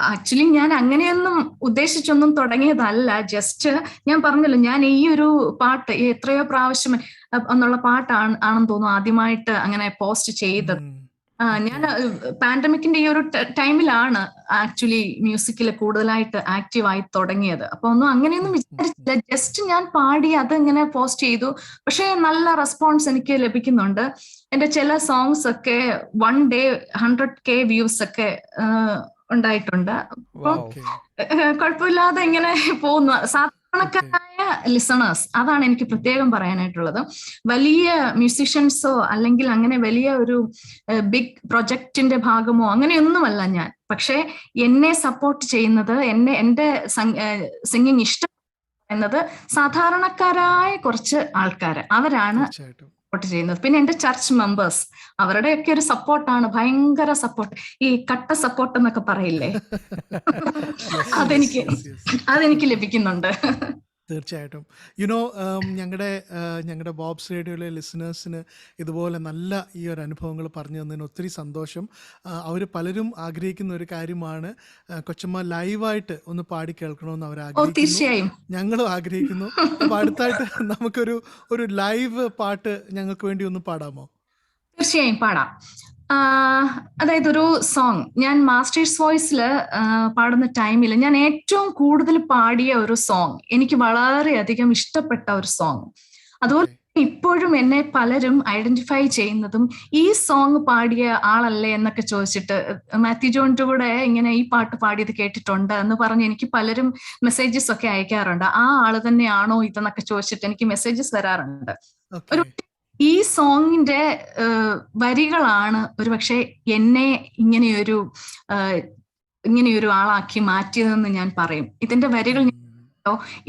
ആക്ച്വലി ഞാൻ അങ്ങനെയൊന്നും ഉദ്ദേശിച്ചൊന്നും തുടങ്ങിയതല്ല. ജസ്റ്റ് ഞാൻ പറഞ്ഞല്ലോ, ഞാൻ ഈ ഒരു പാട്ട് എത്രയോ പ്രാവശ്യം എന്നുള്ള ആണെന്ന് തോന്നുന്നു ആദ്യമായിട്ട് അങ്ങനെ പോസ്റ്റ് ചെയ്തത്. ഞാൻ പാൻഡമിക്കിന്റെ ഈ ഒരു ടൈമിലാണ് ആക്ച്വലി മ്യൂസിക്കിൽ കൂടുതലായിട്ട് ആക്റ്റീവായി തുടങ്ങിയത്. അപ്പൊ അങ്ങനെയൊന്നും വിചാരിച്ചില്ല. ജസ്റ്റ് ഞാൻ പാടി അത് ഇങ്ങനെ പോസ്റ്റ് ചെയ്തു. പക്ഷെ നല്ല റെസ്പോൺസ് എനിക്ക് ലഭിക്കുന്നുണ്ട്. എന്റെ ചില സോങ്സ് ഒക്കെ 1 day 100K വ്യൂസ് ഒക്കെ ഉണ്ടായിട്ടുണ്ട്. അപ്പൊ കുഴപ്പമില്ലാതെ ഇങ്ങനെ പോകുന്നു. സാധാരണക്കാരായ ലിസണേഴ്സ്, അതാണ് എനിക്ക് പ്രത്യേകം പറയാനായിട്ടുള്ളത്. വലിയ മ്യൂസിഷ്യൻസോ അല്ലെങ്കിൽ അങ്ങനെ വലിയ ഒരു ബിഗ് പ്രൊജക്ടിന്റെ ഭാഗമോ അങ്ങനെയൊന്നുമല്ല ഞാൻ. പക്ഷെ എന്നെ സപ്പോർട്ട് ചെയ്യുന്നത്, എന്റെ സിംഗിങ് ഇഷ്ടം എന്നത് സാധാരണക്കാരായ കുറച്ച് ആൾക്കാര്, അവരാണ് സപ്പോർട്ട് ചെയ്യുന്നത്. പിന്നെ എന്റെ ചർച്ച് മെമ്പേഴ്സ്, അവരുടെയൊക്കെ ഒരു സപ്പോർട്ടാണ്, ഭയങ്കര സപ്പോർട്ട്. ഈ കട്ട സപ്പോർട്ട് എന്നൊക്കെ പറയില്ലേ, അതെനിക്ക് ലഭിക്കുന്നുണ്ട്. തീർച്ചയായിട്ടും. ഞങ്ങളുടെ ബോബ്സ് റേഡിയോയിലെ ലിസണേഴ്സിന് ഇതുപോലെ നല്ല ഈ ഒരു അനുഭവങ്ങൾ പറഞ്ഞു തന്നതിന് ഒത്തിരി സന്തോഷം. അവർ പലരും ആഗ്രഹിക്കുന്ന ഒരു കാര്യമാണ് കൊച്ചമ്മ ലൈവായിട്ട് ഒന്ന് പാടി കേൾക്കണമെന്ന് അവർ ആഗ്രഹിക്കുന്നു. ഞങ്ങളും ആഗ്രഹിക്കുന്നു. അപ്പൊ അടുത്തായിട്ട് നമുക്കൊരു ലൈവ് പാട്ട് ഞങ്ങൾക്ക് വേണ്ടി ഒന്ന് പാടാമോ? തീർച്ചയായും പാടാം. അതായത് ഒരു സോങ് ഞാൻ മാസ്റ്റേഴ്സ് വോയിസിൽ പാടുന്ന ടൈമിൽ ഞാൻ ഏറ്റവും കൂടുതൽ പാടിയ ഒരു സോങ്, എനിക്ക് വളരെയധികം ഇഷ്ടപ്പെട്ട ഒരു സോങ്. അതുപോലെ ഇപ്പോഴും എന്നെ പലരും ഐഡന്റിഫൈ ചെയ്യുന്നതും ഈ സോങ് പാടിയ ആളല്ലേ എന്നൊക്കെ ചോദിച്ചിട്ട്, മാത്യു ജോണിന്റെ കൂടെ ഇങ്ങനെ ഈ പാട്ട് പാടിയത് കേട്ടിട്ടുണ്ട് എന്ന് പറഞ്ഞ് എനിക്ക് പലരും മെസ്സേജസ് ഒക്കെ അയക്കാറുണ്ട്. ആ ആള് തന്നെയാണോ ഇതെന്നൊക്കെ ചോദിച്ചിട്ട് എനിക്ക് മെസ്സേജസ് വരാറുണ്ട്. ഒരു ഈ സോങ്ങിന്റെ വരികളാണ് ഒരുപക്ഷെ എന്നെ ഇങ്ങനെയൊരു ആളാക്കി മാറ്റിയതെന്ന് ഞാൻ പറയും. ഇതിന്റെ വരികൾ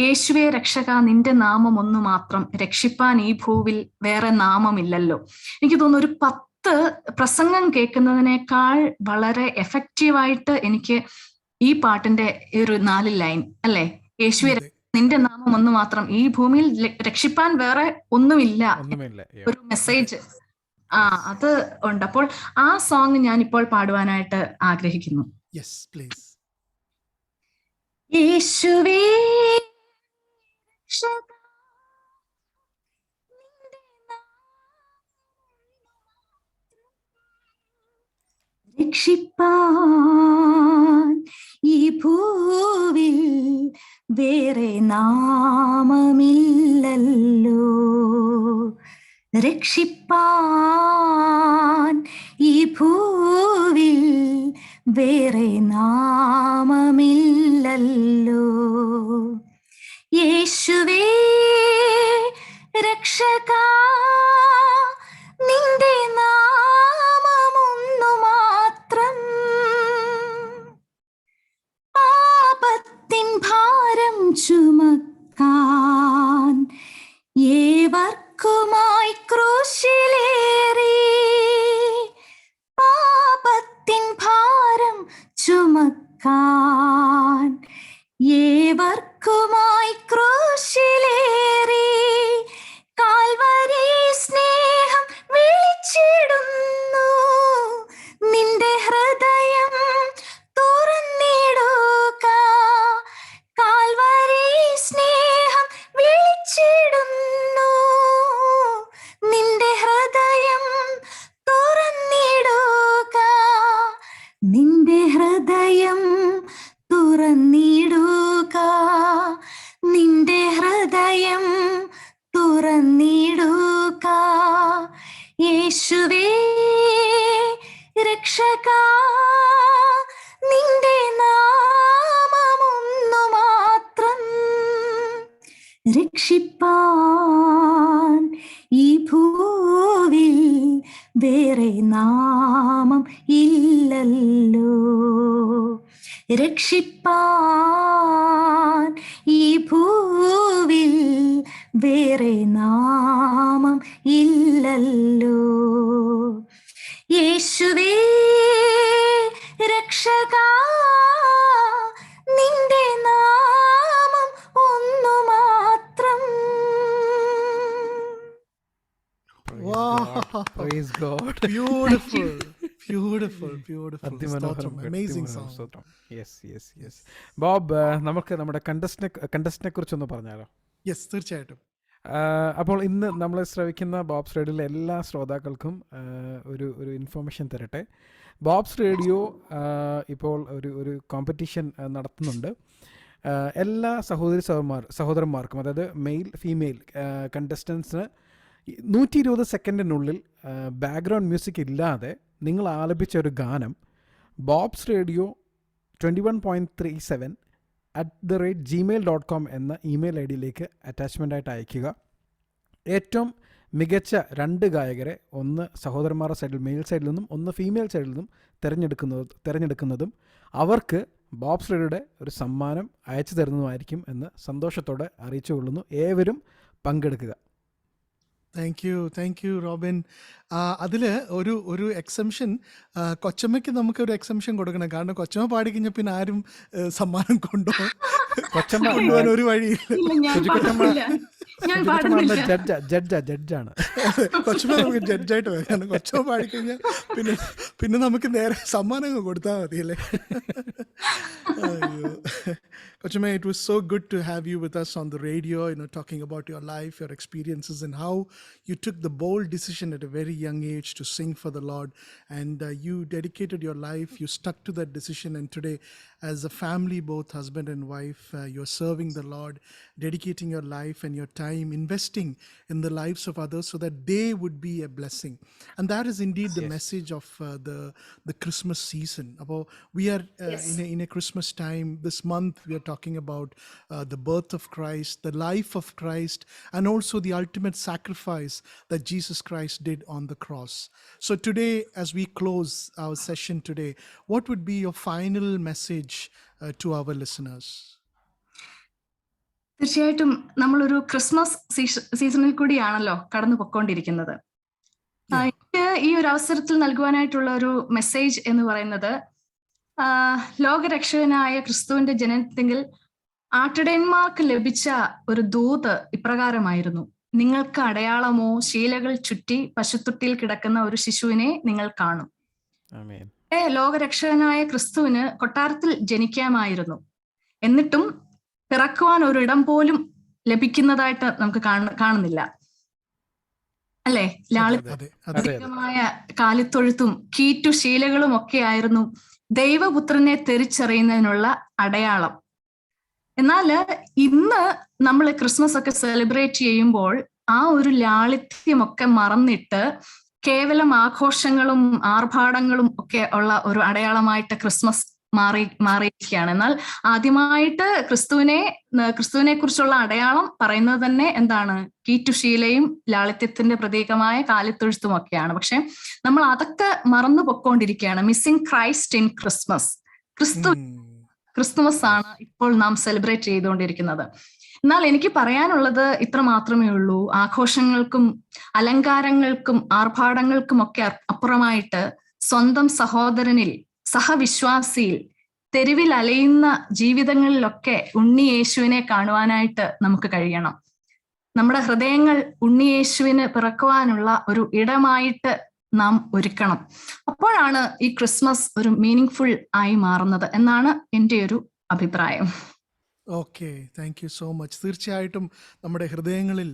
യേശുവേ രക്ഷക, നിന്റെ നാമം ഒന്നു മാത്രം, രക്ഷിപ്പാൻ ഈ ഭൂവിൽ വേറെ നാമമില്ലല്ലോ. എനിക്ക് തോന്നുന്നു ഒരു 10 പ്രസംഗം കേൾക്കുന്നതിനേക്കാൾ വളരെ എഫക്റ്റീവായിട്ട് എനിക്ക് ഈ പാട്ടിന്റെ ഒരു 4 ലൈൻ അല്ലെ, യേശുവേ നിന്റെ നാമം ഒന്ന് മാത്രം, ഈ ഭൂമിയിൽ രക്ഷിപ്പാൻ വേറെ ഒന്നുമില്ല, ഒരു മെസ്സേജ് അത് ഉണ്ട്. അപ്പോൾ ആ സോങ് ഞാൻ ഇപ്പോൾ പാടുവാനായിട്ട് ആഗ്രഹിക്കുന്നു. യേശുവേ രക്ഷിപ്പാൻ ഈ ഭൂവിൽ വേറെ നാമമില്ലല്ലോ, രക്ഷിപ്പാൻ ഈ ഭൂവിൽ വേറെ നാമമില്ലല്ലോ. യേശുവേ രക്ഷക, നിന്റെ നാമമൊന്നു മാത്രം, പാപത്തിൻ ഭാരം ചുമക്കാൻ ഏവർക്കുമായി ക്രൂശിലേറി, പാപത്തിൻ ഭാരം ചുമക്കാൻ ഏവർക്കുമായി ക്രൂശിലേറി, കാൽവരി വന്നിടുക യേശുവേ രക്ഷക, നിന്റെ നാമമൊന്നു മാത്രം രക്ഷിപ്പാൻ ഈ ഭൂവിൽ വേറെ നാമം ഇല്ലല്ലോ. രക്ഷിപ്പാൻ ഈ ഭൂവിൽ വേറെ നാമം ഇല്ലല്ലോ. യേശുവേ രക്ഷക, നിന്റെ നാമം ഒന്നു മാത്രം. Wow. Praise God. Beautiful. Beautiful. Beautiful. അതിമനോഹരം. Stotram. Amazing അതിമനോഹരം. song. സ്തോത്രം. Yes, yes, yes. ബോബ്, നമുക്ക് നമ്മുടെ കണ്ടസ്റ്റിനെ കുറിച്ചൊന്ന് പറഞ്ഞാലോ? Yes, തീർച്ചയായിട്ടും. അപ്പോൾ ഇന്ന് നമ്മളെ ശ്രവിക്കുന്ന ബോബ്സ് റേഡിയോയിലെ എല്ലാ ശ്രോതാക്കൾക്കും ഒരു ഇൻഫോർമേഷൻ തരട്ടെ. ബോബ്സ് റേഡിയോ ഇപ്പോൾ ഒരു കോമ്പറ്റീഷൻ നടത്തുന്നുണ്ട്. എല്ലാ സഹോദരന്മാർക്കും, അതായത് മെയിൽ ഫീമെയിൽ കണ്ടസ്റ്റൻസിന് 120 സെക്കൻഡിനുള്ളിൽ ബാക്ക്ഗ്രൗണ്ട് മ്യൂസിക് ഇല്ലാതെ നിങ്ങൾ ആലപിച്ച ഒരു ഗാനം ബോബ്സ് റേഡിയോ 21.37 @gmail.com എന്ന ഇമെയിൽ ഐ ഡിയിലേക്ക് അറ്റാച്ച്മെൻ്റായിട്ട് അയയ്ക്കുക. ഏറ്റവും മികച്ച 2 ഗായകരെ, ഒന്ന് സഹോദരന്മാരുടെ സൈഡിൽ മെയിൽ സൈഡിൽ നിന്നും ഒന്ന് ഫീമെയിൽ സൈഡിൽ നിന്നും തിരഞ്ഞെടുക്കുന്നതും അവർക്ക് ബോബ്സ് റേഡിയോയുടെ ഒരു സമ്മാനം അയച്ചു തരുന്നതുമായിരിക്കും എന്ന് സന്തോഷത്തോടെ അറിയിച്ചു കൊള്ളുന്നു. ഏവരും പങ്കെടുക്കുക. Thank you Robin. അതിൽ ഒരു എക്സംഷൻ, കൊച്ചമ്മയ്ക്ക് നമുക്കൊരു എക്സംഷൻ കൊടുക്കണം. കാരണം കൊച്ചമ്മ പാടിക്കഴിഞ്ഞാൽ പിന്നെ ആരും സമ്മാനം കൊണ്ടുപോകാൻ ഒരു വഴിയില്ല. ജഡ്ജാണ് കൊച്ചമ്മ നമുക്ക് ജഡ്ജായിട്ട് വരാം. കാരണം കൊച്ചമ്മ പാടിക്കഴിഞ്ഞാൽ പിന്നെ നമുക്ക് നേരെ സമ്മാനം കൊടുത്താൽ മതിയല്ലേ. Kochama, it was so good to have you with us on the radio, talking about your life, your experiences, and how you took the bold decision at a very young age to sing for the Lord. And you dedicated your life, you stuck to that decision. And today, as a family, both husband and wife, you're serving the Lord, dedicating your life and your time, investing in the lives of others so that they would be a blessing. And that is indeed the message of the Christmas season. We are in a Christmas time. This month, we are talking about the birth of Christ, the life of Christ, and also the ultimate sacrifice that Jesus Christ did on the cross. So today, as we close our session today, what would be your final message to our listeners? തീർച്ചയായിട്ടും നമ്മളൊരു Christmas സീസണിൽ കൂടിയാണല്ലോ കടന്നു പൊക്കോണ്ടിരിക്കുന്നത്. എനിക്ക് ഈ ഒരു അവസരത്തിൽ നൽകുവാനായിട്ടുള്ള ഒരു മെസ്സേജ് എന്ന് പറയുന്നത്, ലോകരക്ഷകനായ ക്രിസ്തുവിന്റെ ജനനത്തിൽ ആട്ടിടയന്മാർക്ക് ലഭിച്ച ഒരു ദൂത് ഇപ്രകാരമായിരുന്നു: നിങ്ങൾക്ക് അടയാളമോ ശീലകൾ ചുറ്റി പശുത്തൊട്ടിയിൽ കിടക്കുന്ന ഒരു ശിശുവിനെ നിങ്ങൾ കാണും. ലോകരക്ഷകനായ ക്രിസ്തുവിന് കൊട്ടാരത്തിൽ ജനിക്കാമായിരുന്നു. എന്നിട്ടും പിറക്കുവാൻ ഒരിടം പോലും ലഭിക്കുന്നതായിട്ട് നമുക്ക് കാണുന്നില്ല, അല്ലെ? ലാളിത്യമായ കാലിത്തൊഴുത്തും കീറ്റുശീലകളും ഒക്കെ ആയിരുന്നു ദൈവപുത്രനെ തിരിച്ചറിയുന്നതിനുള്ള അടയാളം. എന്നാൽ ഇന്ന് നമ്മൾ ക്രിസ്മസ് ഒക്കെ സെലിബ്രേറ്റ് ചെയ്യുമ്പോൾ ആ ഒരു ലാളിത്യമൊക്കെ മറന്നിട്ട് കേവലം ആഘോഷങ്ങളും ആർഭാടങ്ങളും ഒക്കെ ഉള്ള ഒരു അടയാളമായിട്ട് ക്രിസ്മസ് മാറിയിരിക്കുകയാണ്. എന്നാൽ ആദ്യമായിട്ട് ക്രിസ്തുവിനെ കുറിച്ചുള്ള അടയാളം പറയുന്നത് തന്നെ എന്താണ്? കീറ്റുശീലയും ലാളിത്യത്തിന്റെ പ്രതീകമായ കാലിത്തൊഴുത്തും ഒക്കെയാണ്. പക്ഷെ നമ്മൾ അതൊക്കെ മറന്നു പൊക്കോണ്ടിരിക്കുകയാണ്. Missing Christ in Christmas. ക്രിസ്തുമസ് ആണ് ഇപ്പോൾ നാം സെലിബ്രേറ്റ് ചെയ്തുകൊണ്ടിരിക്കുന്നത്. എന്നാൽ എനിക്ക് പറയാനുള്ളത് ഇത്ര മാത്രമേ ഉള്ളൂ: ആഘോഷങ്ങൾക്കും അലങ്കാരങ്ങൾക്കും ആർഭാടങ്ങൾക്കും ഒക്കെ അപ്പുറമായിട്ട് സ്വന്തം സഹോദരനിൽ, സഹവിശ്വാസിയിൽ, തെരുവിൽ അലയുന്ന ജീവിതങ്ങളിലൊക്കെ ഉണ്ണിയേശുവിനെ കാണുവാനായിട്ട് നമുക്ക് കഴിയണം. നമ്മുടെ ഹൃദയങ്ങൾ ഉണ്ണിയേശുവിന് പിറക്കുവാനുള്ള ഒരു ഇടമായിട്ട് നാം ഒരുക്കണം. അപ്പോഴാണ് ഈ ക്രിസ്മസ് ഒരു മീനിങ് ഫുൾ ആയി മാറുന്നത് എന്നാണ് എൻ്റെ ഒരു അഭിപ്രായം. Okay, thank you so much. തീർച്ചയായിട്ടും നമ്മുടെ ഹൃദയങ്ങളിൽ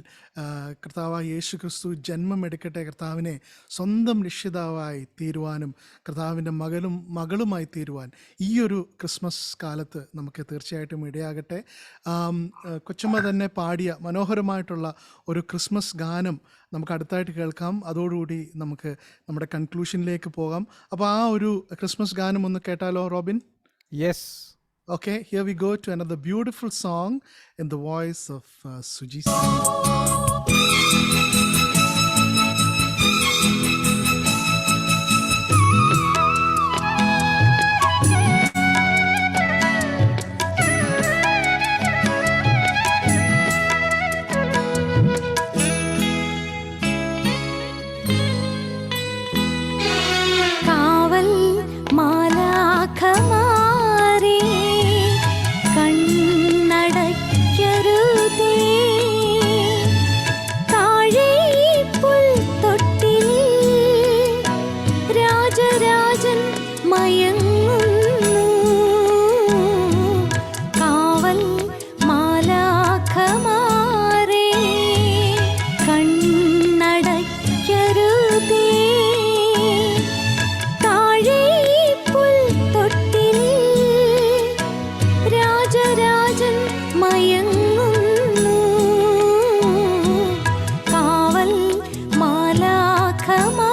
കർത്താവായ യേശു ക്രിസ്തു ജന്മമെടുക്കട്ടെ, കർത്താവിനെ സ്വന്തം രക്ഷിതാവായി തീരുവാനും കർത്താവിൻ്റെ മകളുമായി തീരുവാൻ ഈ ഒരു ക്രിസ്മസ് കാലത്ത് നമുക്ക് തീർച്ചയായിട്ടും ഇടയാകട്ടെ. കൊച്ചമ്മ തന്നെ പാടിയ മനോഹരമായിട്ടുള്ള ഒരു ക്രിസ്മസ് ഗാനം നമുക്ക് അടുത്തായിട്ട് കേൾക്കാം. അതോടുകൂടി നമുക്ക് നമ്മുടെ കൺക്ലൂഷനിലേക്ക് പോകാം. അപ്പോൾ ആ ഒരു ക്രിസ്മസ് ഗാനം ഒന്ന് കേട്ടാലോ Robin? Yes. Okay, here we go to another beautiful song in the voice of Suji Sani. കാവൽ മാലാഖമാരേ കണ്ണടയ്ക്കരുതേ, താഴെ പുൽത്തൊട്ടിൽ രാജരാജൻ മയങ്ങുന്നു. കാവൽ മാലാഖമാരേ കണ്ണടയ്ക്കരുതേ, താഴെ പുൽത്തൊട്ടിൽ രാജരാജൻ മയങ്ങുന്നു. കാവൽ മാലാഖമാരേ.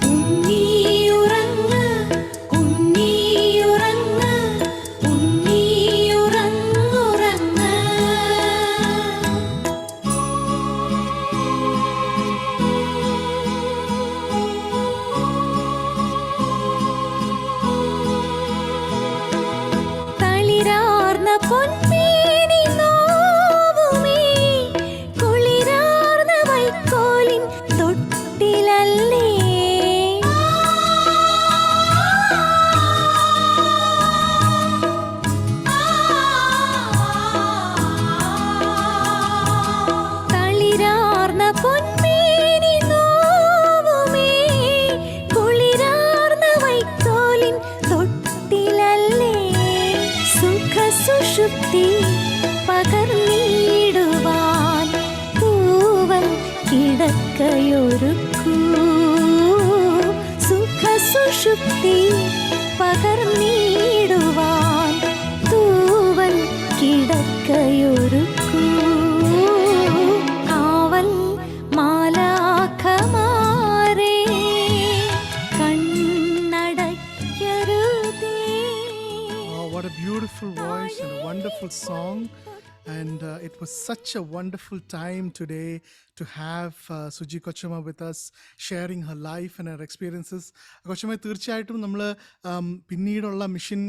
ഉണ്ണിയുറങ്ങ് ഉണ്ണിയുറങ്ങ് ഉണ്ണിയുറങ്ങുറങ്ങ്. തളിരാർന്ന പൊൻമേനി നോവുമേ, കുളിരാർന്ന വൈക്കോലിൻ തൊട്ടിലല്ലേ. തളിരാർന്ന പൊൻമേനി നോവുമേ, കുളിരാർന്ന വൈക്കോലിൻ തൊട്ടിലല്ലേ. സുഖസുഷുപ്തി പകർന്നിടുവാൻ തൂവൽ കിടക്കയൊരുക്കൂ. സുഖസുഷുപ്തി പകർന്നിടുവാൻ തൂവൽ കിടക്കയൊരുക്കൂ. കാവൽ മാലാഖമാരേ കണ്ണടയ്ക്കരുതേ. Oh, what a beautiful voice and a wonderful song. And it was such a wonderful time today to have Suji Kochama with us, sharing her life and her experiences. Kochama, തീർച്ചയായിട്ടും നമ്മൾ പിന്നീടുള്ള മിഷൻ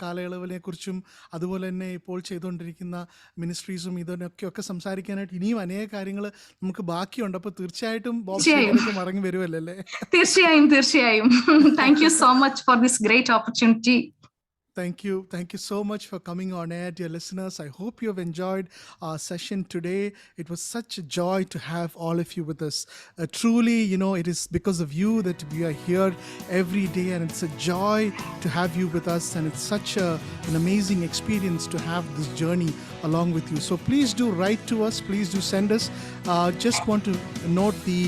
കാലയളവിനെ കുറിച്ചും അതുപോലെ തന്നെ ഇപ്പോൾ ചെയ്തുകൊണ്ടിരിക്കുന്ന മിനിസ്ട്രീസും ഇതിനൊക്കെ സംസാരിക്കാനായിട്ട് ഇനിയും അനേക കാര്യങ്ങൾ നമുക്ക് ബാക്കിയുണ്ട്. അപ്പോൾ തീർച്ചയായിട്ടും ബോബ് മടങ്ങി വരുമല്ലേ? തീർച്ചയായും തീർച്ചയായും. Thank you so much for this great opportunity. Thank you. Thank you so much for coming on air, dear listeners. I hope you have enjoyed our session today. It was such a joy to have all of you with us. Truly, it is because of you that we are here every day, and it's a joy to have you with us, and it's such an amazing experience to have this journey along with you. So please do write to us. Please do send us. Just want to note the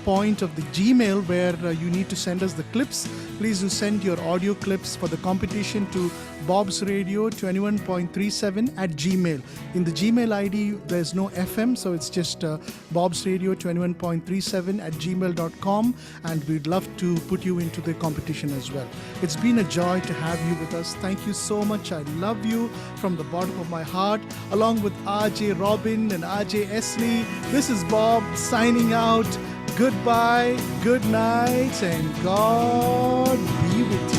point of the Gmail where you need to send us the clips. Please do send your audio clips for the competition to Bob's Radio 21.37 at Gmail. In the Gmail ID, there's no FM, so it's just Bob's Radio 21.37 at gmail.com, and we'd love to put you into the competition as well. It's been a joy to have you with us. Thank you so much. I love you from the bottom of my heart, along with RJ Robin and RJ Esley. This is Bob signing out. Goodbye, good night, and God be with you.